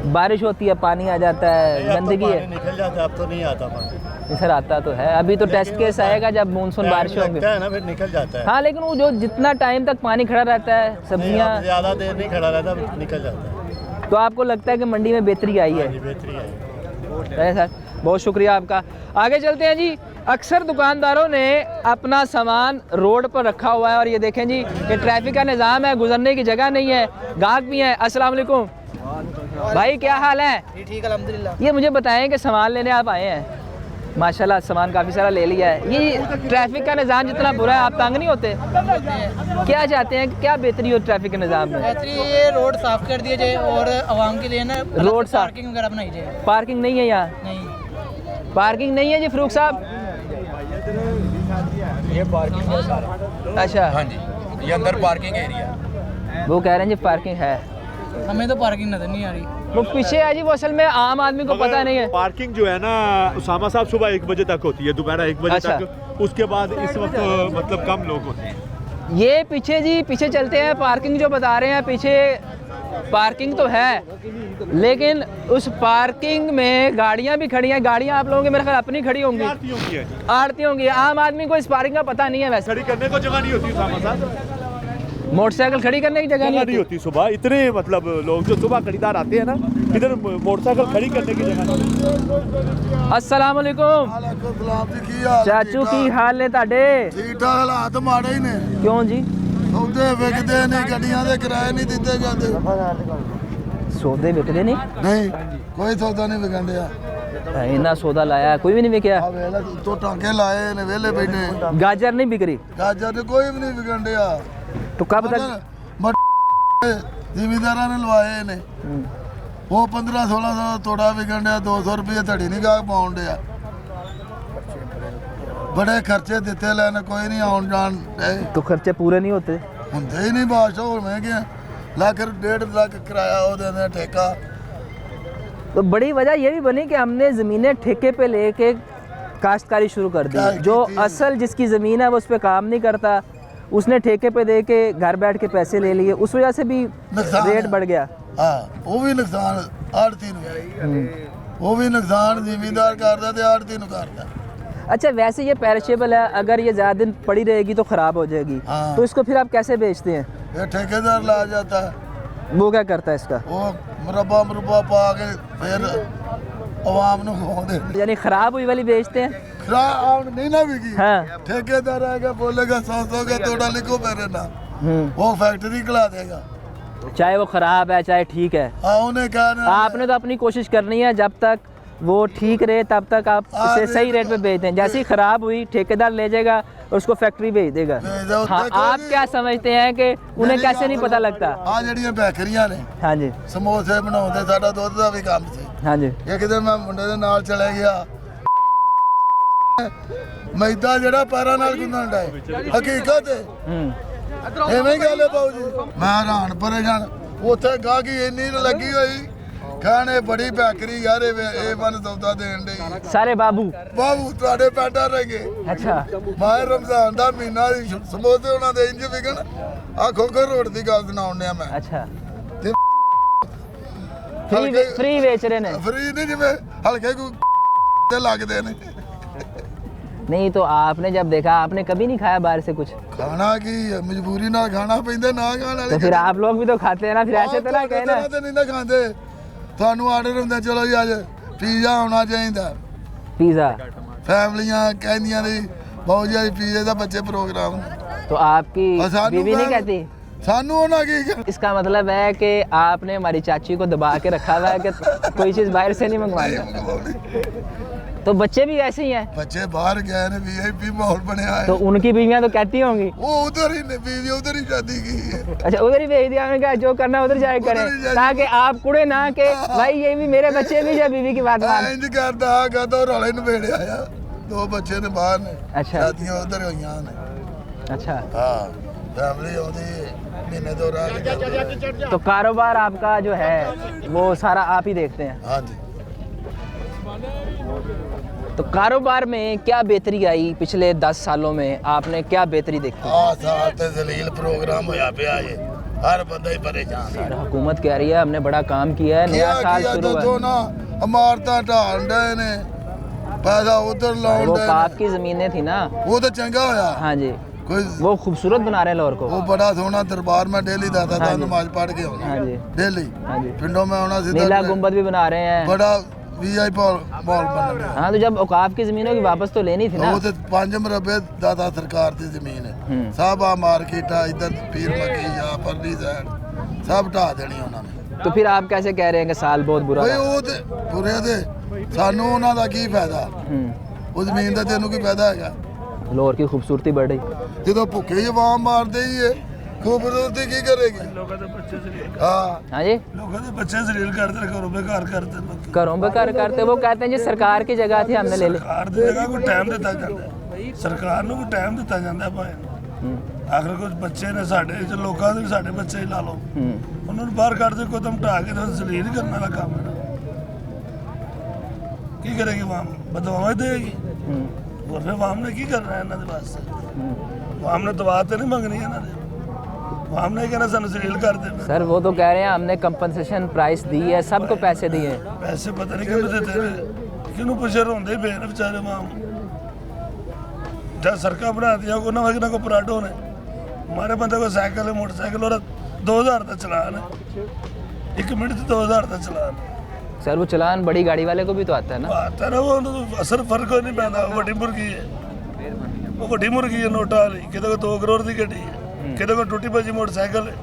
बारिश होती है, पानी आ जाता है, अब तो गंदगी है। पानी निकल जाता है, अब तो नहीं आता पानी। नहीं सर, आता तो है, अभी तो टेस्ट केस आएगा जब मानसून बारिश होंगे। लगता है ना, फिर निकल जाता है। हाँ लेकिन वो जो जितना टाइम तक पानी खड़ा रहता है, नहीं, सब्जियाँ, अब ज़्यादा देर नहीं खड़ा रहता, निकल जाता है। तो आपको लगता है कि मंडी में बेहतरी आई है? हाँ जी, बेहतरी है। है सर, बहुत शुक्रिया आपका। आगे चलते हैं जी। अक्सर दुकानदारों ने अपना सामान रोड पर रखा हुआ है और ये देखें जी, ये ट्रैफिक का निज़ाम है, गुजरने की जगह नहीं है, ग्राहक भी हैं। अस्सलाम वालेकुम भाई, क्या हाल है? ठीक अल्हम्दुलिल्लाह। ये मुझे बताएं कि सामान लेने आप आए हैं, माशाल्लाह सामान काफ़ी सारा ले लिया है, ये ट्रैफिक का निज़ाम जितना बुरा है आप तंग नहीं होते? क्या चाहते हैं कि क्या बेहतरी हो ट्रैफिक के निज़ाम में? बेहतरी ये रोड साफ कर दिया जाए और आवाम के लिए ना रोड साफ, पार्किंग वगैरह बनाई जाए। पार्किंग नहीं है यहाँ? नहीं, पार्किंग नहीं है जी फरूक साहब? ये पार्किंग है सारा। अच्छा, हाँ जी, ये अंदर पार्किंग एरिया। वो कह रहे हैं जी पार्किंग है, हमें तो पार्किंग नजर नहीं आ रही। वो पीछे है जी, वो असल में आम आदमी को पता नहीं है। पार्किंग जो है ना उसामा साहब, सुबह 1 बजे तक होती है, दोपहर 1 बजे अच्छा। तक, उसके बाद इस वक्त मतलब कम लोग होते हैं। ये पीछे जी, पीछे चलते हैं, पार्किंग जो बता रहे हैं पीछे पार्किंग तो है, लेकिन उस पार्किंग में गाड़ियां भी खड़ी हैं। गाड़ियां आप लोगों के मेरे ख्याल अपनी खड़ी होंगी, आरतियों की है, आड़तियों की। आम आदमी को इस पार्किंग का पता नहीं है वैसे। खड़ी करने को जगह नहीं होती उसामा साहब, मोटरसाइकिल खड़ी करने की जगह नहीं नहीं होती। होती सुबह। इतने मतलब लोग जो सुबह खरीदार आते हैं ना, इधर मोटरसाइकिल खड़ी करने की जगह नहीं। अस्सलाम वालेकुम चाचू, की हाल ने ਤੁਹਾਡੇ? ठीक ठाक हालात माड़े ही ने। क्यों जी? सौदे विकदे नहीं, गड्डियां दे किराए नहीं दिते जाते। सौदे विकदे नहीं? नहीं, कोई सौदा नहीं विकन दिया। इन्ना सौदा लाया कोई भी नहीं विकया? आ वेला तो टांके लाए ने, वेले बैठे। गाजर नहीं बिक रही? गाजर कोई भी नहीं विकन दिया। तो कब तक? जिमीदारा ने लवाए ने, वो 1500-1600 तोड़ा विकन दिया, 200 रुपये धड़ी नहीं गा पाउन दिया। बड़े खर्चे दिते लेने, कोई नहीं आउन जान दे। तो खर्चे पूरे नहीं होते? होंदे ही नहीं, बादशाह हो महंगे, लाख 1.5 लाख किराया वो देने ठेका। तो बड़ी वजह ये भी बनी कि हमने ज़मीनें ठेके पे लेके काश्तकारी शुरू कर दी। जो असल जिसकी ज़मीन है वो उस पर काम नहीं करता, उसने ठेके पे दे के घर बैठ के पैसे ले लिए, उस वजह से भी रेट बढ़ गया। हाँ, वो भी नुकसान आड़ती नूं, वो भी नुकसान जिमीदार करता ते आड़ती नूं करता। अच्छा, वैसे ये पेरिशेबल है, अगर ये ज़्यादा दिन पड़ी रहेगी तो ख़राब हो जाएगी, हाँ। तो इसको फिर आप कैसे बेचते हैं? ये ठेकेदार ला जाता है, वो क्या करता है इसका? वो मुरब्बा पा के फिर अवाम नूं खवाउंदे। यानी ख़राब हुई वाली बेचते हैं? खराब नहीं ना बिकी, हाँ। ठेकेदार आएगा बोलेगा 100 का तोड़ा लिखो मेरे ना, वो फैक्ट्री खिला देगा, चाहे वो ख़राब है चाहे ठीक है। हाँ, उन्हें कहना आपने तो अपनी कोशिश करनी है, जब तक वो ठीक रहे तब तक आप उसे सही रेट पे बेचते हैं। जैसे ही ख़राब हुई ठेकेदार ले जाएगा और उसको फैक्ट्री भेज देगा। हाँ, आप क्या समझते हैं कि उन्हें कैसे नहीं पता लगता? आ जड़ियां बेकरियां ने, हाँ जी, समोसे बनाते, साडा दुध का भी काम से, हाँ जी ਇੱਕ ਦਿਨ ਮੈਂ ਮੁੰਡੇ ਦੇ ਨਾਲ ਚਲੇ ਗਿਆ ਮੈਦਾ ਜਿਹੜਾ ਪੈਰਾਂ ਨਾਲ ਗੁੰਨਣ ਦਾ ਹਕੀਕਤ ਐਵੇਂ ਗੱਲ ਹੈ ਬਾਊ ਜੀ ਮੈਂ ਹੈਰਾਨ ਪਰੇਸ਼ਾਨ ਉੱਥੇ ਗਾਹਕੀ ਇੰਨੀ ਲੱਗੀ ਹੋਈ ਖਾਣੇ ਬੜੀ ਬੈਕਰੀ ਯਾਰ ਇਹ ਬਨ ਸੌਦਾ ਦੇਣ ਦੇ सारे बाबू ਬਾਬੂ ਤੁਹਾਡੇ ਪੈਟਾ ਰਹਿਗੇ अच्छा ਮਾਹ ਰਮਜ਼ਾਨ ਦਾ ਮਹੀਨਾ ਸਮੋਸੇ ਉਹਨਾਂ ਦੇ ਇੰਜ ਵਿਕਣ ਆ ਖੋਖਰ ਰੋਡ ਦੀ ਗੱਲ ਸੁਣਾਉਂਦੇ ਆ ਮੈਂ अच्छा ਤੇ फ्री बेच रहे ने ਫਰੀ ਨਹੀਂ ਜਿਵੇਂ ਹਲਕੇ ਕੋ ਤੇ ਲੱਗਦੇ ਨੇ नहीं तो आपने जब देखा आपने कभी नहीं खाया बाहर से कुछ ਖਾਣਾ ਕੀ ਹੈ, ਮਜਬੂਰੀ ਨਾਲ ਖਾਣਾ ਪੈਂਦਾ ਨਾ ਖਾਣ ਵਾਲੇ तो फिर आप लोग भी तो खाते हैं ना फिर ऐसे तो ना कहे ना ਤੇ ਨਹੀਂ ਨਾ ਖਾਂਦੇ ਤੁਹਾਨੂੰ ਆਰਡਰ ਹੁੰਦਾ ਚਲੋ ਜੀ ਅੱਜ ਪੀਜ਼ਾ ਆਉਣਾ ਚਾਹੀਦਾ पिज़्ज़ा ਫੈਮਲੀਆਂ ਕਹਿੰਦੀਆਂ ਨੇ ਬਹੁਤ ਜੀ ਪੀਜ਼ੇ ਦਾ ਬੱਚੇ ਪ੍ਰੋਗਰਾਮ तो आपकी और सानू बीवी नहीं मैं- कहती ਸਾਨੂੰ ਉਹਨਾਂ ਕੀ इसका मतलब है कि आपने हमारी चाची को दबा के रखा हुआ है कि कोई चीज़ बाहर से नहीं मंगवानी तो बच्चे भी ऐसे ही हैं ਬੱਚੇ ਬਾਹਰ ਗਏ ਨੇ ਵੀਆਈਪੀ ਮਾਹੌਲ ਬਣਿਆ ਹੈ तो उनकी बीवियां तो कहती होंगी ਉਹ ਉਧਰ ਹੀ ਨੇ ਬੀਵੀ उधर ही शादी की है अच्छा उधर ही भेज दिया उन्होंने कहा जो करना उधर जाए करें उधर ही जाए। ताकि आप कुड़े ना के भाई ये भी मेरे बच्चे भी या बीवी की बात मान ਇੰਜ ਕਰਦਾ ਆ ਕਹਦਾ ਰੌਲੇ ਨਵੇੜਿਆ ਆ ਦੋ ਬੱਚੇ ਨੇ ਬਾਹਰ ਨੇ ਅੱਛਾ। ਸ਼ਾਦੀਆਂ ਉਧਰ ਹੋਈਆਂ ਨੇ अच्छा ਹਾਂ ਫੈਮਲੀ ਆਉਂਦੀ ਮਹੀਨੇ ਤੋਂ ਰਾਹ ਕੇ ਚੱਲਦੀ ਹੈ। तो कारोबार आपका जो है वो सारा आप ही देखते हैं ਹਾਂਜੀ तो कारोबार में क्या बेहतरी आई पिछले 10 सालों में आपने क्या बेहतरी देखी ਆ ਸਾਲ ਤੇ ਜ਼ਲੀਲ ਪ੍ਰੋਗਰਾਮ ਹੋਇਆ ਪਿਆ ਏ ਹਰ ਬੰਦਾ ਹੀ ਪਰੇਸ਼ਾਨ ਹੈ हुकूमत कह रही है हमने बड़ा काम किया है नया साल शुरू ਦੱਸੋ हुआ ਨਾ ਇਮਾਰਤਾਂ ਢਾਣ ਡਏ ਨੇ ਪੈਸਾ ਉਧਰ है ਲਾਉਣ वो ਡਏ काफ ਨੇ की ज़मीनें थी ना ਉਹ ਤਾਂ ਚੰਗਾ ਹੋਇਆ हाँ जी ਕੋਈ वो खूबसूरत बना रहे हैं लाहौर को ਉਹ ਬੜਾ ਸੋਹਣਾ ਦਰਬਾਰ ਮੈਂ ਡੇਲੀ दाता था नमाज पढ़ के हाँ आना जी डेली हाँ जी पिंडों में आना सीधा नीला गुम्बद भी बना रहे हैं बड़ा वीआईपी मॉल बन रहा हाँ तो जब औकाफ की ज़मीनों की वापस तो लेनी थी ना ਉਹ ਤੇ 5 ਮਰਬੇ दाता सरकार ਦੀ ਜ਼ਮੀਨ ਹੈ हम्म। ਸਭ ਆ ਮਾਰਕੀਟ ਆ ਇਧਰ ਪੀਰ ਮੱਕੀ ਆ ਪਰਲੀ ਸਾਈਡ ਸਭ ਢਾ ਦੇਣੀ ਉਹਨਾਂ ਨੇ तो फिर आप कैसे कह रहे हैं कि साल बहुत बुरा ਬਈ रहा? ਉਹ ਤੇ ਬੁਰੇ ਦੇ ਸਾਨੂੰ ਉਹਨਾਂ ਦਾ ਕੀ ਫਾਇਦਾ हम्म। ਉਹ ਜ਼ਮੀਨ ਦਾ ਤੈਨੂੰ ਕੀ ਫਾਇਦਾ ਹੈਗਾ लाहौर की खूबसूरती बढ़ रही ਜਦੋਂ ਭੁੱਖੇ ਹੀ ਆਵਾਮ ਮਾਰਦੇ ਹੀ ਏ ਖੂਬਸੂਰਤੀ ਕੀ ਕਰੇਗੀ ਲੋਕਾਂ ਦੇ ਬੱਚੇ ਜ਼ਲੀਲ ਹਾਂ हाँ जी ਲੋਕਾਂ ਦੇ ਬੱਚੇ ਜ਼ਲੀਲ ਕਰਦੇ ਘਰੋਂ ਬੇਘਰ ਕਰਦੇ ਲੋਕ घरों पे कर करते वो कहते हैं जी सरकार की जगह थी हमने ले ली ਸਰਕਾਰ ਦੀ ਜਗ੍ਹਾ ਕੋਈ ਟਾਈਮ ਦਿੱਤਾ ਜਾਂਦਾ ਹੈ। ਸਰਕਾਰ ਨੂੰ ਕੋਈ ਟਾਈਮ ਦਿੱਤਾ ਜਾਂਦਾ ਭਾਵੇਂ ਆਖਰ ਕੁਝ ਬੱਚੇ ਨੇ ਸਾਡੇ ਚ ਲੋਕਾਂ ਦੇ ਵੀ ਸਾਡੇ ਬੱਚੇ ਹੀ ਲਾ ਲਓ ਉਹਨਾਂ ਨੂੰ ਬਾਹਰ ਕੱਢ ਦੇ ਕੋਈ ਤੁਮ ਢਾ ਕੇ ਤਾਂ ਜ਼ਲੀਲ ਕਰਨ ਵਾਲਾ ਕੰਮ ਹੈ ਕੀ ਕਰੇਗੀ ਵਾਮ ਬਦਵਾਵਾਂ ਦੇਗੀ ਹੋਰ ਫਿਰ ਵਾਮ ਨੇ ਕੀ ਕਰਨਾ ਇਹਨਾਂ ਦੇ ਵਾਸਤੇ ਵਾਮ ਨੇ ਦਵਾ ਤੇ ਨਹੀਂ ਮੰਗਣੀ ਇਹਨਾਂ ਦੇ ਵਾਮ ਨੇ ਕਹਿਣਾ ਸਾਨੂੰ ਜ਼ਲੀਲ ਕਰ ਦੇ सर वो तो कह रहे हैं हमने कंपनसेशन प्राइस दी है सबको पैसे दिए ਪੈਸੇ ਪਤਾ ਨਹੀਂ ਕਿਹਨੂੰ ਦਿੱਤੇ ਨੇ ਕਿਹਨੂੰ ਪੁੱਛੇ ਰੋਂਦੇ ਪਏ ਨੇ ਵਿਚਾਰੇ ਵਾਮ ਜਦ ਸਰਕਾਰ ਬਣਾ ਦਿਆ ਉਹਨਾਂ ਵਗਣਾ ਕੋ ਪਰਾਡੋ ਨੇ हमारे बंदे को साइकिल है मोटरसाइकिल और 2000 का चलान है 1 मिनट से 2000 का चलान सर वो चलान बड़ी गाड़ी वाले को भी तो आता है ना आता है ना वो असर फर्क कोई नहीं पैदा वो बड़ी मुर्गी है वो बड़ी मुर्गी है नोटा वाली किते को 2 करोड़ की गड्डी है किते को टूटी भजी मोटरसाइकिल है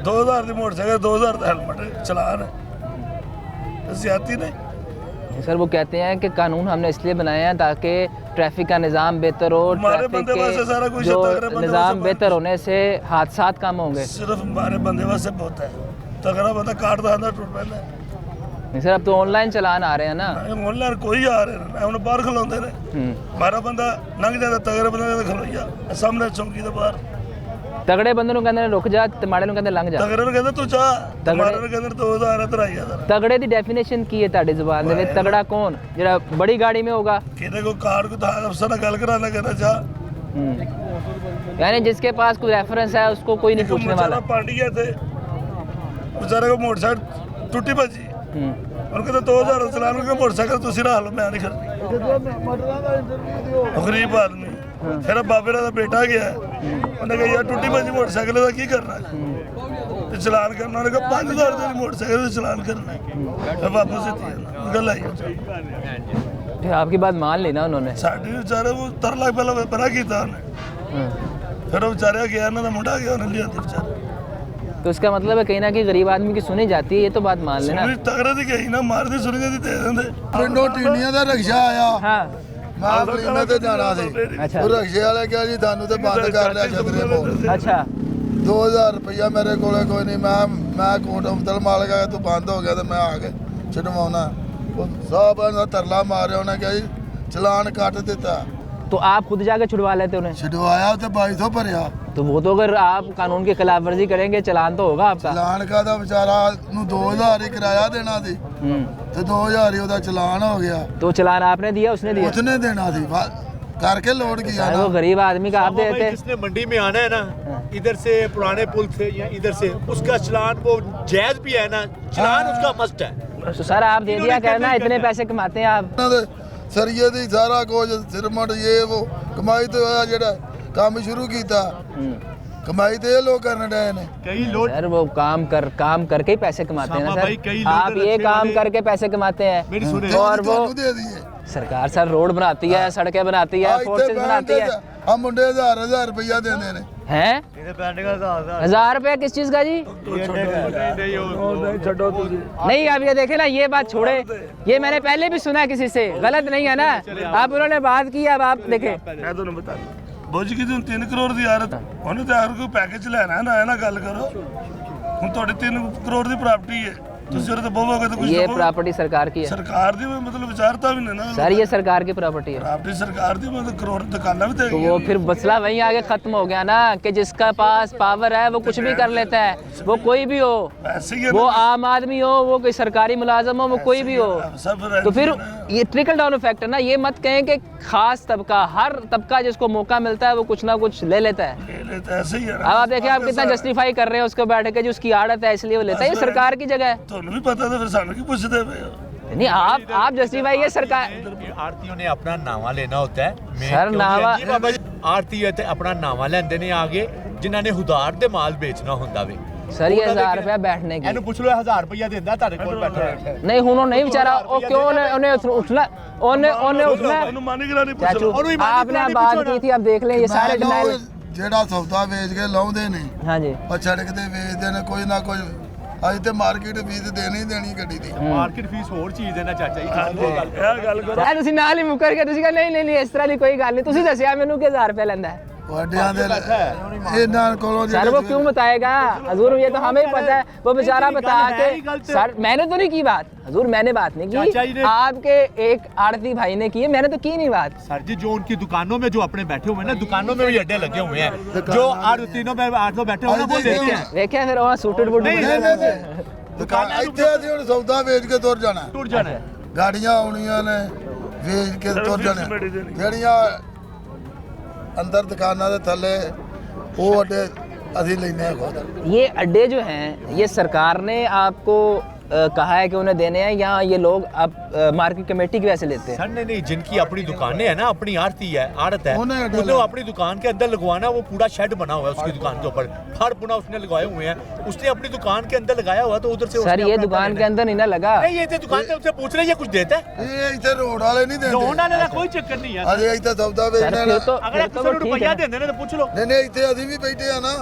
2000 की मोटरसाइकिल 2000 का हेलमेट चलान है ज्यादती नहीं सर वो कहते हैं कि कानून हमने इसलिए बनाया है ताकि ट्रैफिक का निज़ाम बेहतर हो हमारे ट्रैफिक बंदे वास्ते सारा के कुछ जो होता है, अगर बंदे निज़ाम वास्ते बेहतर होने से हादसा कम होंगे सिर्फ हमारे बंदे वास्ते बहुत है तगड़ा बंदा काट दा टूट पैंदा नहीं सर अब तो ऑनलाइन चलान आ रहे हैं ना ऑनलाइन कोई आ रहे ने ਹੁਣ ਬਾਹਰ ਖਲੋਂਦੇ ਨੇ ਮਾਰਾ ਬੰਦਾ ਲੰਘ ਜਾਂਦਾ ਤਗੜੇ ਬੰਦੇ ਦੇ ਖਲੋਈਆ ਸਾਹਮਣੇ ਚੌਂਕੀ ਦੇ ਬਾਹਰ तगड़े बंदे ਨੂੰ ਕਹਿੰਦੇ ਨੇ ਰੁਕ ਜਾ ਤੇ ਮਾੜੇ ਨੂੰ ਕਹਿੰਦੇ ਲੰਘ ਜਾ ਤਗੜੇ ਨੂੰ ਕਹਿੰਦੇ ਤੂੰ ਚਾਹ ਮਾਰੇ ਨੂੰ ਕਹਿੰਦੇ 2000 ਇਧਰ ਆਈ ਆ ਤਗੜੇ ਦੀ ਡੈਫੀਨੇਸ਼ਨ ਕੀ ਹੈ ਤੁਹਾਡੀ ਜ਼ੁਬਾਨ ਦੇ ਵਿੱਚ ਤਗੜਾ ਕੌਣ ਜਿਹੜਾ ਬੜੀ ਗਾੜੀ में होगा ਕਿਤੇ ਕੋ ਕਾਰ ਕੋ ਤਾਂ ਅਫਸਰ ਨਾਲ ਗੱਲ ਕਰਾਣਾ ਕਹਿੰਦਾ ਚਾਹ यानी जिसके पास कोई रेफरेंस है उसको कोई नहीं पूछने वाला ਪਾਂਡੀਆ ਤੇ ਵਿਚਾਰੇ ਕੋ ਮੋਟਰਸਾਈਕਲ ਟੁੱਟੀ ਭੱਜੀ ਉਹਨੂੰ ਕਹਿੰਦਾ 2000 ਚਲਾਨ ਕੇ ਮੋਟਰਸਾਈਕਲ ਤੁਸੀਂ ਰਾਹ ਲਓ ਮੈਂ ਨਹੀਂ ਖੜਨੀ ਗਰੀਬ ਆਦਮੀ ਫਿਰ ਬਾਬੇ ਦਾ ਬੇਟਾ ਗਿਆ ਉਹਨੇ ਕਿਹਾ ਯਾਰ ਟੁੱਟੀ ਭੱਜੀ ਮੋਟਰਸਾਈਕਲ ਦਾ ਕੀ ਕਰਨਾ ਤੇ ਚਲਾਨ ਕਰਨਾ ਉਹਨੇ ਕਿਹਾ 5000 ਦੇ ਮੋਟਰਸਾਈਕਲ ਦਾ ਚਲਾਨ ਕਰਨਾ ਫਿਰ ਵਾਪਸ ਦਿੱਤੀ ਗੱਲ ਆਈ फिर आपकी बात मान ली ना उन्होंने ਸਾਡੇ ਵਿਚਾਰੇ ਉਹ ਤਰਲਾ ਪਹਿਲਾਂ ਬੜਾ ਕੀਤਾ ਉਹਨੇ ਫਿਰ ਉਹ ਵਿਚਾਰਿਆ ਗਿਆ ਇਹਨਾਂ ਦਾ ਮੁੰਡਾ ਗਿਆ ਉਹਨੇ ਲਿਆ ਵਿਚਾਰਾ तो इसका मतलब है कहीं ना कहीं गरीब आदमी की सुनी जाती है ये तो बात मान लेना ਸੁਣੀ ਤਗੜੇ ਦੀ ਗਈ ਨਾ ਮਾਰਦੀ ਸੁਣੀ ਦੀ ਦੇ ਦਿੰਦੇ ਪਿੰਡੋਂ ਟੀਨੀਆਂ ਦਾ ਰਕਸ਼ਾ ਆਇਆ हाँ ਮੈਂ ਬਲੀਮੇ ਤੇ ਜਾਣਾ ਸੀ अच्छा ਉਹ ਰਕਸ਼ੇ ਵਾਲੇ ਕਿਹਾ ਜੀ ਤੁਹਾਨੂੰ ਤੇ ਬੰਦ ਕਰ ਲਿਆ ਛਤਰੇ ਮੋੜ अच्छा 2000 ਰੁਪਇਆ ਮੇਰੇ ਕੋਲੇ ਕੋਈ ਨਹੀਂ ਮੈਂ ਕੋਟ ਅਮਦਲ ਮਾਲਕ ਆ ਤੂੰ ਬੰਦ ਹੋ ਗਿਆ ਤੇ ਮੈਂ ਆ ਕੇ ਛਡਵਾਉਣਾ ਉਹ ਸਾਹਿਬ ਦਾ ਤਰਲਾ ਮਾਰਿਆ ਉਹਨੇ ਕਿਹਾ ਜੀ ਚਲਾਨ ਕੱਟ ਦਿੱਤਾ तो आप खुद जाके छुड़वा लेते उन्हें? ਛਡਵਾਇਆ ਤੇ 2200 ਭਰਿਆ तो वो तो अगर आप कानून की खिलाफ वर्जी करेंगे चलान तो होगा आपका। ਚਲਾਨ ਕਾਹਦਾ ਵਿਚਾਰਾ ਨੂੰ 2000 ਹੀ ਕਿਰਾਇਆ ਦੇਣਾ ਸੀ ਤੇ 2000 ਹੀ ਉਹਦਾ ਚਲਾਨ ਹੋ ਗਿਆ तो चलान आपने दिया उसने दिया? ਉਸਨੇ ਦੇਣਾ ਸੀ करके लोड किया वो गरीब आदमी का आप देते। जिसने मंडी में आना है ना इधर से पुराने पुल से या इधर से उसका चलान वो जायज भी है ना, चलान उसका मस्ट है। तो सर आप दे दिया करना, इतने पैसे कमाते हैं आप। सरिये दी सारा कुछ सिरमट ये वो कमाई तो होया जेड़ा काम शुरू कीता कमाई तो ये लोग करने डे ने। कई लोग सर वो काम करके ही पैसे कमाते हैं ना सर। आप ये काम करके पैसे कमाते हैं और वो दे दिए सरकार सर रोड बनाती है, सड़कें बनाती है, फोर्सेस बनाती है। हम मुंडे 1000 रुपया देने ने हैं 1000 रुपया किस चीज का जी? नहीं आप ये देखे ना, ये बात छोड़े, ये मैंने पहले भी सुना किसी से, गलत नहीं है ना। आप उन्होंने बात की, अब आप देखे ਬੁੱਝ ਕੀ ਤੂੰ 3 ਕਰੋੜ ਦੀ ਆਰਤ ਉਹਨੂੰ ਤਾਂ ਹਰ ਕੋਈ ਪੈਕੇਜ ਲੈਣਾ ਨਾ ਇਹ ਨਾ ਗੱਲ ਕਰੋ। ਹੁਣ ਤੁਹਾਡੇ 3 ਕਰੋੜ ਦੀ ਪ੍ਰਾਪਰਟੀ ਹੈ ਤੁਸੀਂ ਉਹਦੇ ਤੇ ਬੋਲੋਗੇ ਤਾਂ ਕੁਝ ये प्रॉपर्टी सरकार की है ਸਰਕਾਰ ਦੀ मतलब ਵਿਚਾਰਤਾ ਵੀ ਨਹੀਂ ਨਾ। सर, ये सरकार की प्रॉपर्टी है। ਪ੍ਰਾਪਰਟੀ ਸਰਕਾਰ ਦੀ मतलब ਕਰੋੜ ਦੁਕਾਨਾਂ भी तो वो फिर मसला वहीं आगे खत्म हो गया ना कि जिसका पास पावर है वो कुछ भी कर लेता है, वो कोई भी हो, ऐसे ही वो आम आदमी हो, वो कोई सरकारी मुलाजम हो, वो कोई भी हो। तो फिर ये ट्रिकल डाउन इफेक्ट है ना। ये मत कहें कि खास तबका, हर तबका जिसको मौका मिलता है वो कुछ ना कुछ ले लेता है। ऐसे ही है। अब आप देखिए आप कितना जस्टिफाई कर रहे हैं उसको बैठ के, जो उसकी आदत है इसलिए वो लेता है, ये सरकार की जगह है। ਤੁਹਾਨੂੰ ਵੀ ਪਤਾ ਤਾਂ ਫਿਰ ਸਾਨੂੰ ਕੀ ਪੁੱਛਦੇ ਪਏ ਹੋ? नहीं आप जस्टिफाई ये सरकार। आरतीयों ने अपना नावा लेना होता है। सर नावा आरती है अपना नावा लेंदे ने आगे जिन्हां ने हुदार दे माल बेचना हुंदा वे। सर ये 1000 रुपया बैठने की ਇਹਨੂੰ ਪੁੱਛ ਲਓ 1000 ਰੁਪਇਆ ਦਿੰਦਾ ਤੁਹਾਡੇ ਕੋਲ ਬੈਠਾ ਹੈ। नहीं हूं नहीं बेचारा वो क्यों उन्हें उठना उन्हें उठना। ਉਹਨੂੰ ਮਾਨੀ ਕਰਾ ਨਹੀਂ चाचू आपने बात की थी, अब देख लें ये सारे डिनाइल। ਜਿਹੜਾ ਸੌਦਾ ਵੇਚ ਕੇ ਲਾਉਂਦੇ ਨੇ हाँ जी ਉਹ ਸੜਕ ਤੇ ਵੇਚਦੇ ਨੇ ਕੋਈ ਨਾ ਕੋਈ। ਅੱਜ ਤੇ ਮਾਰਕੀਟ ਫੀਸ ਦੇਣੀ ਦੇਣੀ ਗੱਡੀ ਦੀ। ਮਾਰਕੀਟ ਫੀਸ ਹੋਰ ਚੀਜ਼ ਹੈ ਨਾ ਚਾਚਾ ਜੀ। ਇਹ ਗੱਲ ਕਰੋ। ਯਾਰ ਤੁਸੀਂ ਨਾਲ ਹੀ ਮੁੱਕਰ ਕੇ ਤੁਸੀਂ ਕਹਿੰਦੇ ਨਹੀਂ ਇਸ ਤਰ੍ਹਾਂ ਦੀ ਕੋਈ ਗੱਲ ਨਹੀਂ। ਤੁਸੀਂ ਦੱਸਿਆ ਮੈਨੂੰ ਕਿ 1000 रुपया ਲੈਂਦਾ है। ਵੱਡਿਆਂ ਦੇ ਇਹਨਾਂ ਕੋਲੋਂ सर वो क्यों बताएगा हजूर, ये तो हमें ही पता है। वो बेचारा बता के सर मैंने तो नहीं की बात हजूर, मैंने बात नहीं की, आपके एक आड़ती भाई ने की है, मैंने तो की नहीं बात। सर जी जो उनकी दुकानों में जो अपने बैठे हुए हैं ना, दुकानों में भी अड्डे लगे हुए हैं, जो तीनों में 800 बैठे हुए हैं वो देते हैं। देखे फिर वहाँ सूटेड बूट ਦੁਕਾਨ ਇੱਥੇ ਅਸੀਂ ਹੁਣ ਸੌਦਾ ਵੇਚ ਕੇ ਤੁਰ ਜਾਣਾ। टूट जाना है। ਗਾੜੀਆਂ ਆਉਣੀਆਂ ਨੇ ਵੇਚ ਕੇ ਤੁਰ ਜਾਣਾ। ਜਿਹੜੀਆਂ ਅੰਦਰ ਦੁਕਾਨਾਂ ਦੇ ਥੱਲੇ ਉਹ ਅੱਡੇ ਅਸੀਂ ਲੈਨੇ ਆ ਖੁਦ। ये अड्डे जो हैं ये सरकार ने आपको कहा है कि उन्हें देने हैं, या ये लोग अब मार्केट कमेटी की वजह से लेते हैं? सर नहीं, जिनकी अपनी दुकानें हैं ना, अपनी आरती है, आड़त है, उन्हें अड्डा उन्हें अपनी दुकान के अंदर लगवाना। वो पूरा शेड बना हुआ है उसकी दुकान के ऊपर, हर पुना उसने लगाए हुए हैं, उसने अपनी दुकान के अंदर लगाया हुआ, तो उधर से सर ये दुकान के अंदर नहीं ना लगा। नहीं, ये दुकान से उससे पूछ रहे ये कुछ देता है। ਇਹ ਇੱਥੇ ਰੋਡ ਵਾਲੇ ਨਹੀਂ ਦਿੰਦੇ। लोन वाले का कोई चक्कर नहीं है। ਅਸੀਂ ਇੱਥੇ ਸੌਦਾ सर ਵੇਚਣਾ फिर तो अगर आप किसी रुपया देते हैं तो पूछ लो। ਨਹੀਂ ਇੱਥੇ ਅਸੀਂ ਵੀ ਬੈਠੇ ਆ ਨਾ,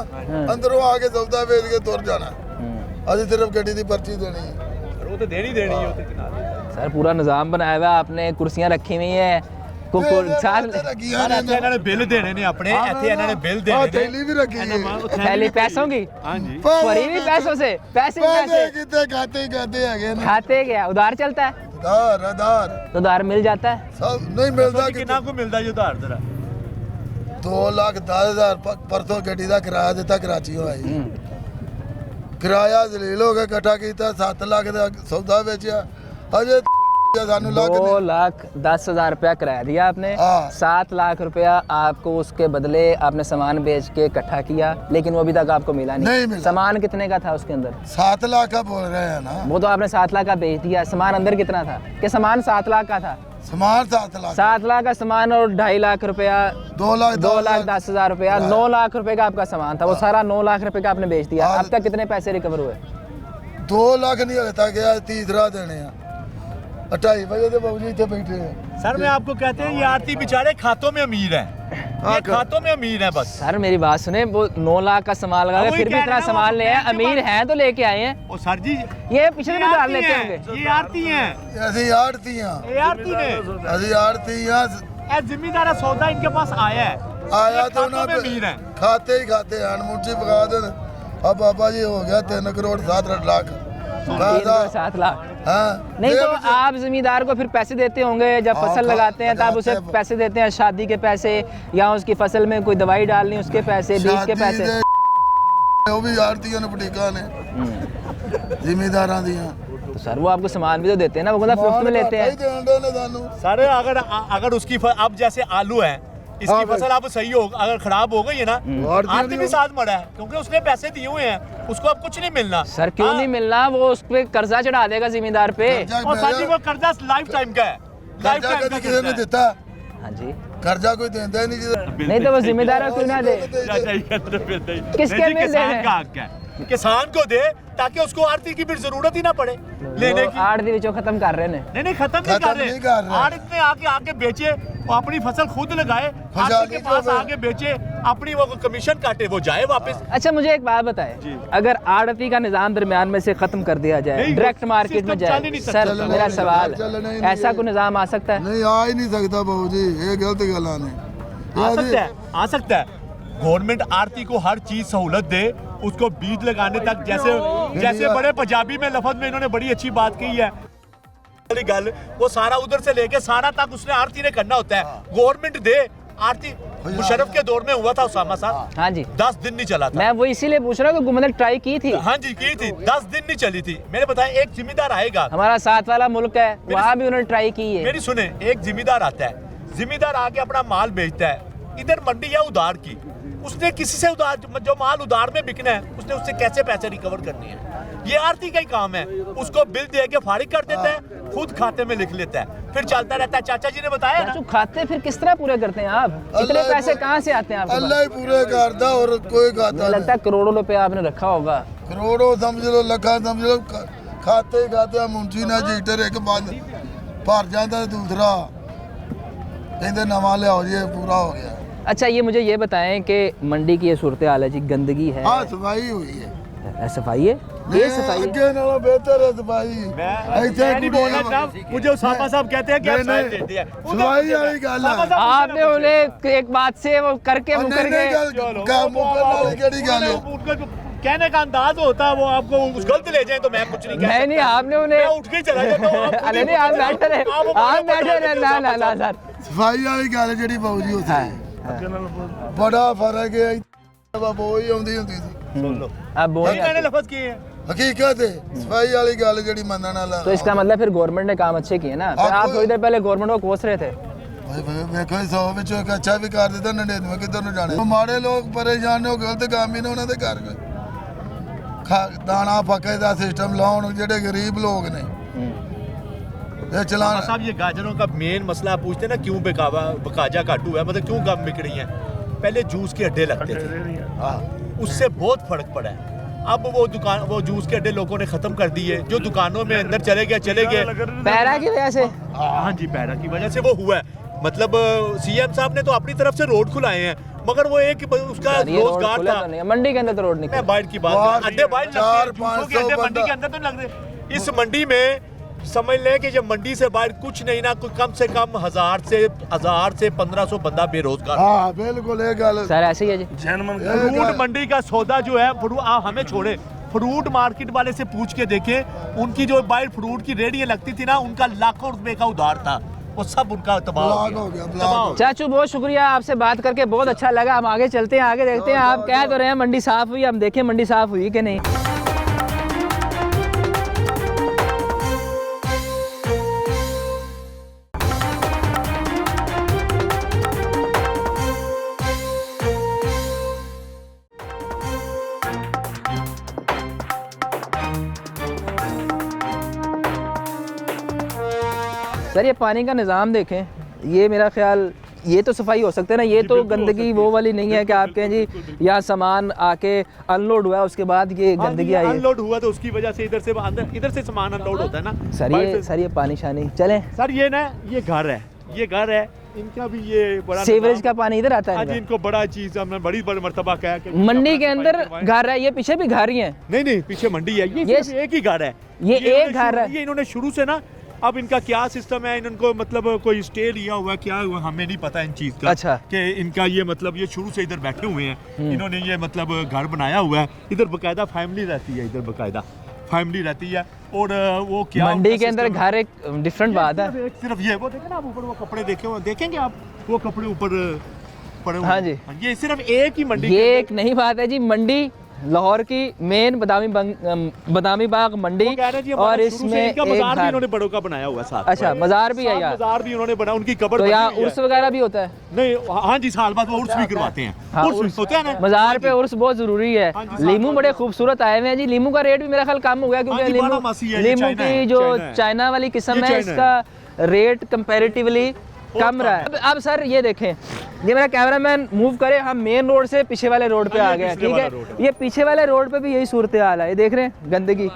ਅੰਦਰੋਂ ਆ ਕੇ ਸੌਦਾ ਵੇਚ ਕੇ ਤੁਰ ਜਾਣਾ। ਅਸੀਂ ਸਿਰਫ ਗੱਡੀ ਦੀ ਪਰਚੀ ਦੇਣੀ ਹੈ। वो तो देनी देनी है, वो तो किनारे। सर पूरा निज़ाम बनाया हुआ है आपने, कुर्सियाँ रखी हुई हैं साथ सर ਇੱਥੇ ਇਹਨਾਂ ਨੇ ਬਿੱਲ ਦੇਣੇ ਨੇ ਆਪਣੇ, ਇੱਥੇ ਇਹਨਾਂ ਨੇ ਬਿੱਲ ਦੇਣੇ ਨੇ। ਥੈਲੀ ਵੀ ਰੱਖੀ ਹੈ। पहले पैसों की हाँ जी। भरी हुई पैसों से पैसे ਕਿਤੇ ਖਾਤੇ ਖਾਤੇ ਹੈਗੇ ਨੇ। खाते क्या उधार चलता है ਆਧਾਰ ਆਧਾਰ तो उधार मिल जाता है। ਸਭ ਨਹੀਂ ਮਿਲਦਾ। ਕਿੰਨਾ ਕੁ ਮਿਲਦਾ ਜੀ ਉਧਾਰ ਜਰਾ? 2,10,000 ਪਰਸੋਂ ਗੱਡੀ ਦਾ ਕਿਰਾਇਆ ਦਿੱਤਾ ਕਰਾਚੀ ਹੋਇਆ। ਕਿਰਾਇਆ ਜ਼ਲੀਲ ਹੋ ਕੇ ਇਕੱਠਾ ਕੀਤਾ 7 ਲੱਖ ਦਾ ਸੌਦਾ ਵੇਚਿਆ। ਅਜੇ ਸਾਨੂੰ ਲੱਗ 2,10,000 रुपया किराया दिया आपने, हाँ। 7 लाख रुपया आपको उसके बदले आपने सामान बेच के इकट्ठा किया, लेकिन वो अभी तक आपको मिला नहीं मिला। सामान कितने का था उसके अंदर? 7 लाख का बोल रहे हैं ना। वो तो आपने 7 लाख का बेच दिया, सामान अंदर कितना था? कि सामान 7 लाख का था? सामान 7 लाख 7 लाख का सामान और 2.5 लाख रुपया, 2,10,000 रुपया, 9 लाख रुपए का आपका सामान था, वो सारा 9 लाख रुपए का आपने बेच दिया। हाँ। अब तक कितने पैसे रिकवर हुए? 2 लाख नहीं होता गया, तीसरा देने हैं। 2:30 बजे तो बाबू जी इतने बैठे हैं। सर मैं आपको कहते हैं ये आरती बेचारे खातों में अमीर है, ये खातों में अमीर है बस। सर मेरी बात सुने, वो 9 लाख का सामान लगा के फिर भी इतना सामान ले आए, अमीर हैं तो लेके आए हैं। ओ सर जी ये पिछले में डाल लेते होंगे। ये आरती हैं, ਅਸੀਂ ਆੜਤੀਆਂ ये आरती ने ਅਸੀਂ ਆੜਤੀਆਂ ये जिम्मेदार सौदा इनके पास आया है, आया ये तो खातों ना में अमीर है। खाते ही खाते हैं मुंशी बगा देन। अब बाबा जी हो गया 3 करोड़ 7 लाख 3 करोड़ 7 लाख हाँ नहीं तो आप जमींदार को फिर पैसे देते होंगे जब हाँ, फसल लगाते हैं तब उसे लगाते हैं। पैसे देते हैं, शादी के पैसे या उसकी फसल में कोई दवाई डालनी उसके पैसे, बीज के पैसे। ਉਹ ਵੀ ਆੜਤੀਆਂ ਨੇ ਬੁਟੀਕਾਂ ਨੇ ਜ਼ਿਮੀਦਾਰਾਂ ਦੀਆਂ तो सर वो आपको सामान भी तो देते हैं ना, वो बोला मुफ्त में लेते हैं। ਦੇਂਦੇ ਨੇ ਸਾਨੂੰ सर अगर उसकी अब जैसे आलू है, इसकी फसल अब सही हो, अगर खराब हो गई है ना, आरती भी साथ मरा है क्योंकि उसने पैसे दिए हुए हैं, उसको अब कुछ नहीं मिलना। सर क्यों नहीं मिलना, वो उस पे कर्जा चढ़ा देगा जिम्मेदार पे। और सर जी वो कर्जा लाइफ टाइम का है, लाइफ ਕਰਜ਼ਾ टाइम ਕਦੀ का ਕਿਸੇ ਨੇ ਦਿੱਤਾ हाँ जी, ਕਰਜ਼ਾ ਕੋਈ ਦਿੰਦਾ ਹੀ ਨਹੀਂ ਜਿਹਦਾ नहीं तो वो जिम्मेदार क्यों ना दे। किसके मिल किसान देने? का हक है, किसान को दे ताकि उसको आरती की फिर जरूरत ही ना पड़े लेने की। 8 दिन खत्म कर रहे हैं। नहीं खत्म नहीं खत्म कर नहीं कर रहे, रहे। आड़त में आके बेचे, वो अपनी फसल खुद लगाए, आड़त के पास आके बेचे, अपनी वो कमीशन काटे, वो जाए वापस। अच्छा मुझे एक बात बताएं, अगर आड़ती का निज़ाम दरमियान में से खत्म कर दिया जाए, नहीं, डायरेक्ट मार्केट में सिस्टम चल ही जाए, नहीं सकता। सर मेरा सवाल चलना ही है, नहीं ऐसा है। कोई निज़ाम आ सकता है? ਨਹੀਂ ਆ ਹੀ ਨਹੀਂ ਸਕਦਾ ਬਾਬੂ ਜੀ ਇਹ ਗਲਤ ਗੱਲਾਂ ਨੇ आ सकता है गवर्नमेंट आरती को हर चीज सहूलत दे, उसको बीज लगाने तक, जैसे बड़े पंजाबी में लफ्ज में इन्होंने बड़ी अच्छी बात की है वाली गल, वो सारा उधर से लेके सारा तक उसने आरती ने करना होता है, गवर्नमेंट दे। आरती मुशर्रफ के दौर में हुआ था उसामा साहब, हाँ जी 10 दिन नहीं चला था। मैं वो इसीलिए पूछ रहा हूँ कि मतलब ट्राई की थी। हाँ जी की थी, 10 दिन नहीं चली थी। मैंने बताया एक जिम्मेदार आएगा, हमारा साथ वाला मुल्क है, वहाँ भी उन्होंने ट्राई की है। मेरी सुने, एक जिम्मेदार आता है, जिम्मेदार आके अपना माल बेचता है, इधर मंडी है उधार की, उसने किसी से उधार, जो माल उधार में बिकना है, उसने उससे कैसे पैसे रिकवर करने हैं, ये आरती का ही काम है। उसको बिल दे के फारिग कर देता है, खुद खाते में लिख लेता है, फिर चलता रहता है। चाचा जी ने बताया ना, चाचू खाते फिर किस तरह पूरे करते हैं आप? इतने अल्लाह पैसे कहाँ से आते हैं आपके ਅੱਲਾ पास? ਹੀ ਪੂਰੇ ਕਰਦਾ ਔਰ ਕੋਈ मुझे ਖਾਤਾ लगता है करोड़ों रुपए आपने रखा होगा। ਕਰੋੜੋ ਸਮਝ ਲਓ ਲੱਖਾਂ ਸਮਝ ਲਓ ਖਾਤੇ ਖਾਤੇ ਮੁੰਚੀ ਨਾਲ ਜੀਟਰ ਇੱਕ ਬੰਦ ਭਰ ਜਾਂਦਾ ਦੂਸਰਾ ਕਹਿੰਦੇ ਨਵਾਂ ਲਿਆਓ ਜੀ ਇਹ ਪੂਰਾ ਹੋ ਗਿਆ। अच्छा ये मुझे ये बताएं कि मंडी की ये सूरत हाल है जी, गंदगी है, ਆ ਸਫਾਈ ਹੋਈ ਹੈ सफाई है, ये सफाई है। ਅੱਗੇ ਨਾਲੋਂ ਬਿਹਤਰ ਹੈ ਸਫਾਈ ਇੱਥੇ मैं नहीं बोलना चाहता, मुझे उसामा साहब कहते हैं कि आप नहीं, साइड नहीं। देते हैं। सफाई वाली गल है। उसामा साहब आपने उन्हें एक बात से वो करके और मुकर नहीं नहीं गए। गल का मुकर वाली केड़ी गल है उनका जो कहने का अंदाज होता है, वो आपको उस गलत ले जाए तो मैं कुछ नहीं कह नहीं नहीं आपने उन्हें मैं उठ के ही चला जाता हूँ। आप खुद अरे ही नहीं आप बोलते बैठे रहे, आप आप बैठे रहे, ना ना ना सर। ਸਫਾਈ ਵਾਲੀ ਗੱਲ ਜਿਹੜੀ ਬਾਊ ਜੀ ਉੱਥੇ ਬੜਾ ਫਰਕ ਹੈ ਇੱਥੇ ਬੋਈ ਆਉਂਦੀ ਹੁੰਦੀ ਸੀ सुन लो, अब बोल वही मैंने लफ्ज किए हैं। ਹਕੀਕਤ ਹੈ ਸਫਾਈ ਵਾਲੀ ਗੱਲ ਜਿਹੜੀ ਮੰਨਣ ਵਾਲਾ तो इसका मतलब फिर गवर्नमेंट ने काम अच्छे किए ना, फिर आप थोड़ी देर पहले गवर्नमेंट को कोस रहे थे। ਵੇਖੋ 100 ਵਿੱਚੋਂ ਇੱਕ ਅੱਛਾ ਵੀ ਕਰ ਦਿੱਤਾ 99 ਕਿੱਧਰ ਨੂੰ ਜਾਣੇ ਉਹ ਮਾੜੇ ਲੋਕ ਪਰੇਸ਼ਾਨ ਨੇ ਉਹ ਗਲਤ ਕੰਮ ਹੀ ਨੇ ਉਹਨਾਂ ਦੇ ਘਰ ਦਾਣਾ ਫੱਕੇ ਦਾ ਸਿਸਟਮ ਲਾਉਣ ਜਿਹੜੇ ਗਰੀਬ ਲੋਕ ਨੇ ਇਹ ਚਲਾਨ साहब ये गाजरों का मेन मसला पूछते हैं ना, क्यों बकाजा काटू है, मतलब क्यों कम बिक रही हैं। पहले जूस के अड्डे लगते थे, उससे बहुत फर्क पड़ा है। अब वो जूस के अड्डे लोगों ने खत्म कर दिए, जो दुकानों में अंदर चले गए। पैरा की वजह से, हाँ जी पैरा की वजह से वो हुआ है। मतलब सीएम साहब ने तो अपनी तरफ से रोड खुलाए हैं, मगर वो एक उसका ये रोड रोजगार खुला था। तो नहीं है, मंडी के अंदर तो रोड नहीं मैं खुला। बाइट की बात कर, अड्डे बाइट लगते हैं, 400-500 जूसों के अड्डे मंडी के अंदर तो लग रहे। इस मंडी में समझ लें कि जब मंडी से बाहर कुछ नहीं ना, कुछ कम से कम 1000 से 1500 बंदा बेरोजगार। हाँ बिल्कुल ये गल सर ऐसे ही है जी। फ्रूट मंडी का सौदा जो है, आप हमें छोड़े, फ्रूट मार्केट वाले से पूछ के देखें, उनकी जो बाहर फ्रूट की रेडियां लगती थी ना, उनका लाखों रुपए का उधार था, वो सब उनका तबाह ब्लॉक हो गया, ब्लॉक हो गया। चाचू बहुत शुक्रिया, आपसे बात करके बहुत अच्छा लगा। हम आगे चलते हैं, आगे देखते हैं। आप कह तो रहे हैं मंडी साफ हुई, हम देखें मंडी साफ हुई कि नहीं। सर ये पानी का निज़ाम देखें, ये मेरा ख्याल ये तो सफाई हो सकता है ना, ये तो गंदगी वो वाली नहीं है कि आप कहें जी यहाँ सामान आके अनलोड हुआ उसके बाद ये गंदगी आई है। अनलोड हुआ तो उसकी वजह से इधर से सामान अनलोड होता है ना। सर ये पानी शानी चलें। सर ये ना, ये घर है इनका भी, ये बड़ा सीवरेज का पानी इधर आता आज है। इनको बड़ा चीज हमने बड़ी मर्तबा कहा कि मंडी के अंदर घर है, ये पीछे भी घर ही है। नहीं पीछे मंडी है, ये सिर्फ एक ही घर है, ये एक घर है। ये इन्होंने शुरू से ना, अब इनका क्या सिस्टम है, इनको मतलब कोई स्टे लिया हुआ क्या हुआ हमें नहीं पता इन चीज का। अच्छा। कि इनका ये मतलब ये शुरू से इधर बैठे हुए हैं, इन्होंने ये मतलब घर बनाया हुआ है, इधर बकायदा फैमिली रहती है, इधर बकायदा फैमिली रहती है। और वो क्या मंडी के अंदर घर एक डिफरेंट बात है। सिर्फ ये वो देखें ना आप ऊपर वो कपड़े देखेंगे आप, वो कपड़े ऊपर पड़े हुए हाँ जी, ये सिर्फ एक ही मंडी ये एक नहीं बात है जी। मंडी लाहौर की मेन बदामी बाग मंडी, और इसमें एक मज़ार भी घर। इन्होंने बड़ों का बनाया हुआ है साथ। अच्छा, मज़ार भी है यार? मज़ार भी उन्होंने बना, उनकी कब्र तो बनी यहाँ हुई है। उर्स वगैरह भी होता है? नहीं, हाँ जी, साल बाद वो उर्स भी करवाते हैं। हाँ, उर्स होते हैं ना मज़ार पे उर्स बहुत ज़रूरी है। हाँ जी, लीमू बड़े खूबसूरत आए हुए हैं जी। लीमू का रेट भी मेरा ख्याल कम हो गया, हाँ क्योंकि जी, बारामासी है, ये लीमू चाइना की है, जो चाइना है। चाइना वाली किस्म ये है, चाइना इसका रेट कंपैरेटिवली कम रहा है। अब सर ये देखें, ये मेरा कैमरामैन मूव करे, हम मेन रोड से पीछे वाले रोड पे आ गए हैं, ठीक है। ये पीछे वाले रोड पे भी यही सूरत हाल है, ये देख रहे हैं गंदगी।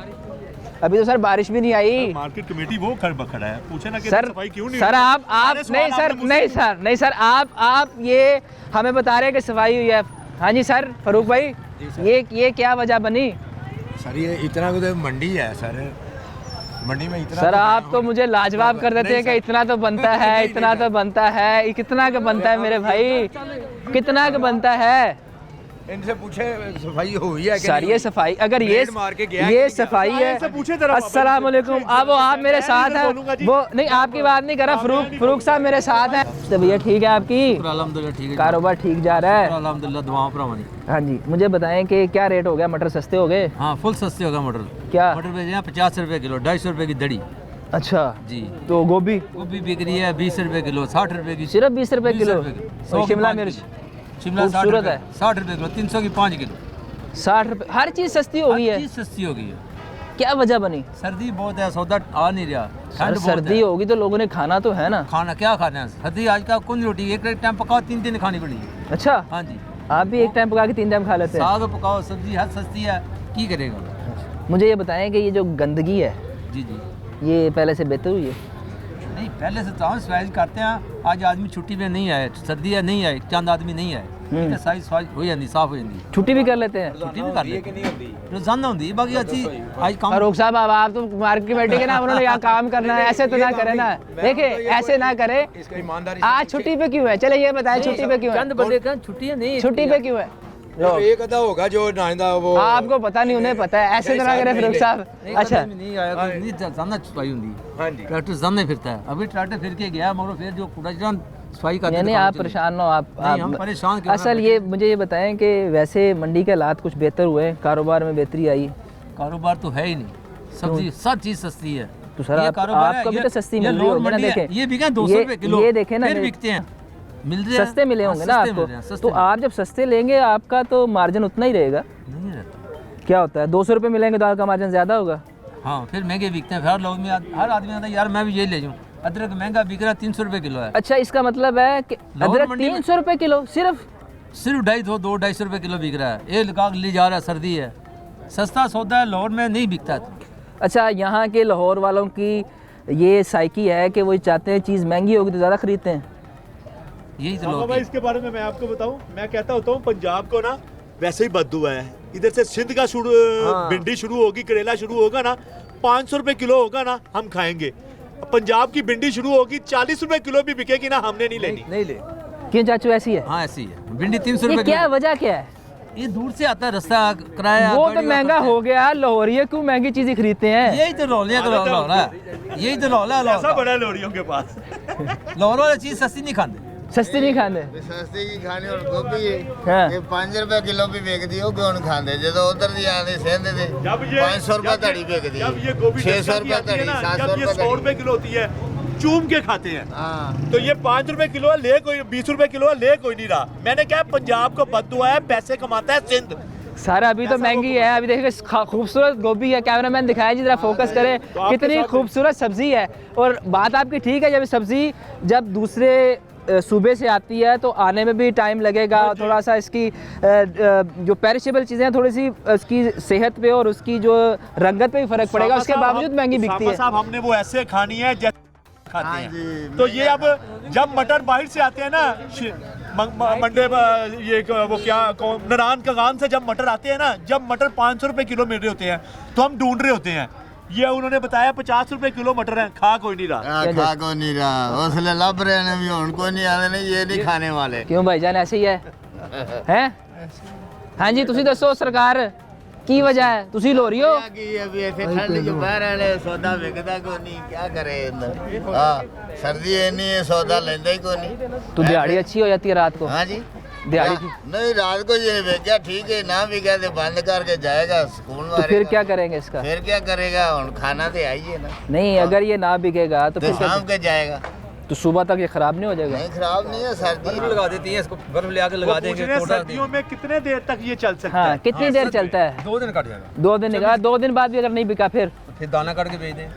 अभी तो सर बारिश भी नहीं आई। मार्केट कमेटी वो खड़ा है, पूछे ना कि सर सफाई क्यों नहीं सर होती? आप सारे सवाल नहीं सर आपने नहीं मुझसे सर नहीं सर आप ये हमें बता रहे हैं कि सफाई हुई है। हाँ जी सर, फारूक भाई, ये क्या वजह बनी? सर ये इतना तो मंडी है सर, मंडी में इतना सर आप तो मुझे लाजवाब कर देते हैं कि इतना तो बनता है, इतना तो बनता है। कितना का बनता है मेरे भाई, कितना का बनता है? इनसे पूछे सफाई हुई है सर ये सफाई, अगर ये सफाई है। अस्सलाम वालेकुम। अब आप मेरे साथ हैं, वो नहीं आपकी बात नहीं कर रहा, फरूक साहब मेरे साथ हैं। तो भैया ठीक है आपकी? अल्हम्दुलिल्लाह ठीक है, कारोबार ठीक जा रहा है? अल्हम्दुलिल्लाह दुआओं पर हमारी। हाँ जी, मुझे बताएं कि क्या रेट हो गया? मटर सस्ते हो गए? हाँ फुल सस्ते होगा मटर। क्या? मटर बेच रहे हैं 50 रुपए किलो, 250 रुपए की दड़ी अच्छा जी। तो गोभी बिक रही है 20 रुपए किलो, 60 रुपए की, सिर्फ 20 रुपए 20 किलो। रुपए की। और 100 शिमला की मिर्च? शिमला 60 खूबसूरत रुपए, है। 60 रुपए किलो, 300 की 5 किलो। 60 रुपए, हर चीज़ सस्ती हो गई है। चीज सस्ती हो गई है। क्या वजह बनी? सर्दी बहुत है, सौदा आ नहीं रहा। सर ठंड बहुत सर्दी है। होगी तो लोगों ने खाना तो है ना। खाना क्या खाना है? सर्दी आज का कौन रोटी एक टाइम पकाओ, 3 दिन खानी पड़ेगी। अच्छा, हाँ जी, आप भी एक टाइम पका के 3 टाइम खा लेते हैं? साग पकाओ, सब्जी हर सस्ती है, की करेगा। मुझे ये बताएं कि ये जो गंदगी है, जी जी। ये पहले से बेहतर हुई है? नहीं पहले से तो सफाई करते हैं। आज आदमी छुट्टी पे नहीं आए, सर्दी है नहीं आए, चंद आदमी नहीं आए, ठीक है, सारी सफाई हो जाती, साफ हो जाती, छुट्टी भी कर लेते हैं? छुट्टी भी कर लेते हैं, रोजाना होती है। बाकी अच्छी आज काम फारूक साहब, अब आप तो मार्केट कमेटी के ना, उन्होंने यहाँ काम करना है, ऐसे तो ना करे ना। देखिए ऐसे ना करे। इसका ईमानदारी आज छुट्टी पे क्यों है? चले ये बताएं, छुट्टी पे क्यों है? चंद बंदे का छुट्टी नहीं, छुट्टी पे क्यों है? एक अदा होगा जो नाइंदा वो आपको पता नहीं, उन्हें पता है, ऐसे तो ना करे फारूक साहब। अच्छा नहीं आया, नहीं ज्यादा सफाई होती है। हाँ जी। ट्रैक्टर ज्यादा फिरता है, अभी ट्रैक्टर फिर के गया, मगर फिर जो कूड़ा सफाई करते नहीं आप परेशान ना हो। नहीं, हम परेशान क्यों? असल ये मुझे ये बताएं कि वैसे मंडी के हालात कुछ बेहतर हुए, कारोबार में बेहतरी आई? कारोबार तो है ही नहीं, सब्जी सब चीज सस्ती है। तो सर ये कारोबार है, आपको भी ये- तो सस्ती ये मिल रही लोअर होगी ना। मंडी है, देखें ये बिका 200 रुपए किलो, ये देखें ना, फिर बिकते हैं, मिल रहे हैं। सस्ते मिले हाँ, होंगे ना सस्ते आपको, मिल रहे हैं, सस्ते तो मिल रहे आप जब सस्ते लेंगे आपका तो मार्जिन उतना ही रहेगा। हैं। नहीं रहता। क्या होता है, 200 रुपये मिलेंगे तो आपका मार्जिन ज़्यादा होगा? हाँ फिर महंगे बिकते हैं, फिर हर लोग में हर आदमी आता है यार मैं भी यही ले जाऊँ। अदरक महंगा बिक रहा है, 300 रुपए किलो है। अच्छा, इसका मतलब है कि लाहौर अदरक मंडी में- 300 रुपये किलो सिर्फ? सिर्फ 250 रुपए किलो बिक रहा है। ये लगा ले जा रहा है, सर्दी है, सस्ता सौदा है, लाहौर में नहीं बिकता। अच्छा, यहाँ के लाहौर वालों की ये साइकी है कि वो चाहते हैं चीज़ महंगी होगी तो ज़्यादा खरीदते हैं। यही तो हाँ लोग भाई, इसके बारे में मैं आपको बताऊं, मैं कहता होता हूँ पंजाब को ना वैसे ही बददुआ है। इधर से सिंध का भिंडी शुरू होगी, करेला शुरू होगा ना, 500 रुपए किलो होगा ना, हम खाएंगे। पंजाब की भिंडी शुरू होगी, 40 रुपए किलो भी बिकेगी ना, हमने नहीं लेनी। नहीं ले। क्यों चाचू ऐसी है? हाँ ऐसी है, भिंडी 300 ये रुपए क्या किलो। वजह क्या है? ये दूर से आता है, रास्ता किराया वो तो गाड़ी का महंगा खर्चा। हो गया, लाहौरिये क्यों महंगी चीज़ें खरीदते हैं? यही तो रौलिया का रौला है, यही तो रौला है। ऐसा बड़ा लोरियों के पास। लाहौर वाली चीज सस्ती नहीं खाते। सस्ती नहीं खाते? सस्ती की खानी और गोभी है हाँ। ये 5 रुपए किलो भी बेचती हो क्यों नहीं खाते जो उधर दी आने सेंध दे जब ये 500 रुपए धड़ी बेचती जब ये गोभी 600 डंडा की रुपए आती है धड़ी ना, 700 जब ये 100 रुपए रुपए किलो होती है, चूम के खाते हैं। हाँ तो ये 5 रुपए किलो है, ले कोई 20 रुपए किलो है, ले कोई नहीं रहा। मैंने कहा पंजाब को बददुआ है, पैसे कमाता है सिंध। सर अभी तो महंगी है। अभी देखिए खूबसूरत गोभी है, कैमरामैन दिखाया जी, जरा फोकस करें कितनी खूबसूरत सब्जी है। और बात आपकी ठीक है, जब सब्जी जब दूसरे सूबे से आती है तो आने में भी टाइम लगेगा, थोड़ा सा इसकी जो पेरिशेबल चीज़ें हैं थोड़ी सी उसकी सेहत पे और उसकी जो रंगत पे भी फर्क पड़ेगा, उसके बावजूद महंगी बिकती है। साहब हमने वो ऐसे खानी है जैसे खाते हैं। तो ये अब जब मटर बाहर से आते हैं ना, मंडे ये वो क्या नारायण कगान से जब मटर आते हैं ना, जब मटर 500 रुपए किलो मिल रहे होते हैं तो हम ढूंढ रहे होते हैं। ये उन्होंने बताया 50 रुपए किलो मटर है, खा कोई नहीं रहा। खा को नहीं रहा उसले लब रहे ने भी उनको नहीं आते नहीं ये नहीं खाने वाले क्यों भाईजान ऐसे ही है हैं? हाँ जी, तुसी दसो सरकार की वजह है तुसी लो रही हो ਕੀ ਹੈ ਵੀ ਇੱਥੇ ਠੰਡ ਚ ਬਾਹਰ ਵਾਲੇ ਸੌਦਾ ਵਿਕਦਾ ਕੋਈ ਨਹੀਂ ਕੀ ਕਰੇ ਹਾਂ सर्दी ਇੰਨੀ ਹੈ ਸੌਦਾ ਲੈਂਦਾ ਹੀ ਕੋਈ ਨਹੀਂ तो दिहाड़ी अच्छी हो जाती है रात को हाँ जी दिहाड़ी की नहीं रात को ये बेचा ठीक है ना भी कहते बंद करके जाएगा स्कूल तो फिर क्या करेंगे इसका फिर क्या करेगा और खाना तो आइए ना नहीं अगर ये ना बिकेगा तो तो फिर शाम के जाएगा तो सुबह तक ये खराब नहीं हो जाएगा नहीं खराब नहीं है सर्दी लगा देती है इसको बर्फ ले आके लगा देंगे सर्दियों में कितने देर तक ये चल सकता हाँ है? कितनी देर चलता है 2 दिन कट जाएगा 2 दिन निकाला 2 दिन बाद भी अगर नहीं बिका फिर फिर दाना काट के बेच दें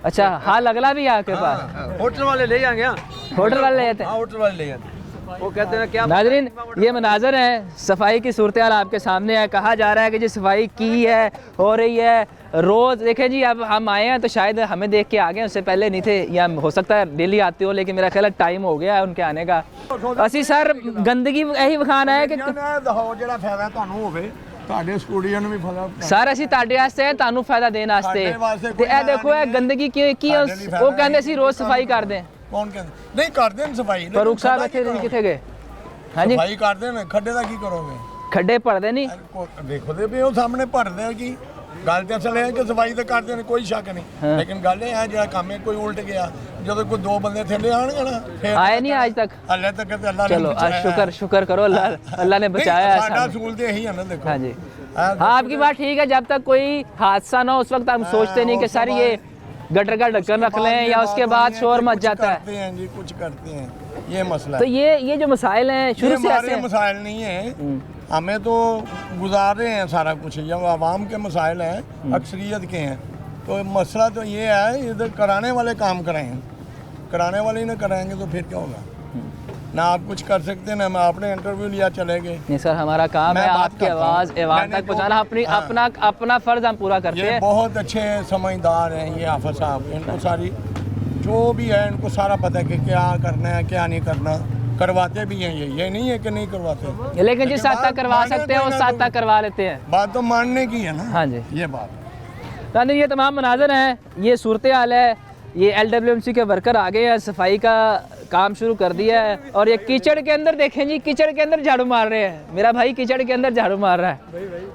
अच्छा हाल अगला भी है आपके पास होटल वाले ले जाएंगे होटल वाले ले जाते हैं होटल वाले ले जाते वो कहते हैं क्या नाजरीन ये मनाजर है सफाई की सूरत हाल आपके सामने है कहा जा रहा है कि जी सफाई की है हो रही है रोज़ देखें जी अब हम आए हैं तो शायद हमें देख के आ गए उससे पहले नहीं थे या हो सकता है डेली आते हो लेकिन मेरा ख्याल है टाइम हो गया है उनके आने का असी सर गंदगी यही विखाना है कि ਜਿਹੜਾ ਫਾਇਦਾ ਤੁਹਾਨੂੰ ਹੋਵੇ ਤੁਹਾਡੇ ਸਟੂਡੀਓ ਨੂੰ ਵੀ ਫਾਇਦਾ सर ਅਸੀਂ ਤੁਹਾਡੇ ਵਾਸਤੇ ਤੁਹਾਨੂੰ ਫਾਇਦਾ ਦੇਣ ਵਾਸਤੇ ਸਾਡੇ ਵਾਸਤੇ ਤੇ ਇਹ ਦੇਖੋ ਇਹ ਗੰਦਗੀ ਕੀ ਉਹ ਕਹਿੰਦੇ ਸੀ ਰੋਜ਼ ਸਫਾਈ ਕਰਦੇ ਕੌਣ ਕਹਿੰਦਾ ਨਹੀਂ ਕਰਦੇ ਨੇ ਸਫਾਈ ਫਾਰੂਕ ਸਾਹਿਬ ਇੱਥੇ ਕਿੱਥੇ ਗਏ ਹਾਂਜੀ ਸਫਾਈ ਕਰਦੇ ਨੇ ਖੱਡੇ ਦਾ ਕੀ ਕਰੋਗੇ ਖੱਡੇ ਭਰਦੇ ਨਹੀਂ ਦੇਖੋ ਦੇ ਵੀ ਉਹ ਸਾਹਮਣੇ ਭਰਦੇ ਆ ਕੀ ਗੱਲ ਤੇ ਅਸਲ ਹੈ ਕਿ ਸਫਾਈ ਤਾਂ ਕਰਦੇ ਨੇ ਕੋਈ ਸ਼ੱਕ ਨਹੀਂ ਲੇਕਿਨ ਗੱਲ ਇਹ ਹੈ ਜਿਹੜਾ ਕੰਮ ਹੈ ਕੋਈ ਉਲਟ ਗਿਆ ਜਦੋਂ ਕੋਈ 2 ਬੰਦੇ ਥੱਲੇ ਆਣਗੇ ਨਾ ਫਿਰ आए नहीं आज तक ਅੱਲੇ ਤੱਕ ਤੇ ਅੱਲਾ ਨੇ चलो आज शुक्र करो अल्लाह ने बचाया है ਸਾਡਾ साहब। ਅਸੂਲ ਤੇ ਇਹੀ ਹੈ ਨਾ ਦੇਖੋ हाँ जी हाँ आपकी बात ठीक है जब तक कोई हादसा ना हो उस वक्त हम सोचते नहीं कि सर ये गटर का ढक्कन रख लें या उसके बाद शोर मच जाता है करते हैं जी कुछ करते हैं ये मसला तो ये जो मसाइल हैं शुरू से ऐसे हमारे हैं। मसाइल नहीं है हमें तो गुजार रहे हैं सारा कुछ जब आवाम के मसाइल हैं अक्सरियत के हैं तो मसला तो ये है इधर कराने वाले काम कराएं कराने वाले ही ना कराएंगे तो फिर क्या होगा ना आप कुछ कर सकते हैं ना मैं आपने इंटरव्यू लिया चले गए नहीं सर हमारा काम मैं है बात आपकी करता हूँ। आवाज़ ऐवान मैंने तक तो- पहुँचाना हाँ। अपना फ़र्ज़ हम पूरा करते ये हैं बहुत अच्छे समझदार हैं ये आफत साहब इनको सारी जो भी है इनको सारा पता है कि क्या करना है क्या नहीं करना करवाते भी हैं ये नहीं है कि नहीं करवाते लेकिन जिस हद तक करवा माने सकते हैं कोई उस ना हद तक करवा लेते हैं बात तो मानने की है ना हाँ जी ये बात नाज़रीन ये तमाम मनाजर हैं ये सूरत हाल है ये LWMC के वर्कर आ गए हैं सफाई का काम शुरू कर दिया है और ये कीचड़ के अंदर देखें जी कीचड़ के अंदर झाड़ू मार रहे हैं मेरा भाई कीचड़ के अंदर झाड़ू मार रहा है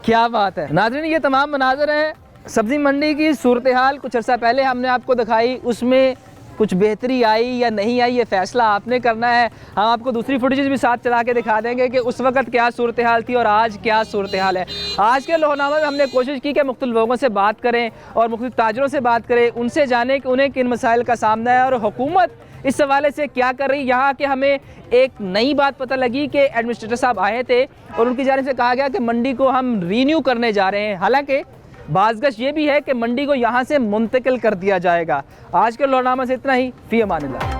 क्या बात है नाज़रीन ये तमाम मनाजर हैं सब्ज़ी मंडी की सूरत हाल कुछ अर्सा पहले हमने आपको दिखाई उसमें कुछ बेहतरी आई या नहीं आई ये फ़ैसला आपने करना है हम आपको दूसरी फुटेज भी साथ चला के दिखा देंगे कि उस वक्त क्या सूरत हाल थी और आज क्या सूरत हाल है आज के लोहनामा में हमने कोशिश की कि मुख्तलिफ लोगों से बात करें और मुख्तलिफ ताजरों से बात करें उनसे जानें कि उन्हें किन मसाइल का सामना है और हुकूमत इस हवाले से क्या कर रही यहाँ के हमें एक नई बात पता लगी कि एडमिनिस्ट्रेटर साहब आए थे और उनकी जानिब से कहा गया कि मंडी को हम रीन्यू करने जा रहे हैं हालांकि बाज़गश ये भी है कि मंडी को यहाँ से मुंतकिल कर दिया जाएगा आज के लोहनामा से इतना ही फ़ी अमानिल्लाह।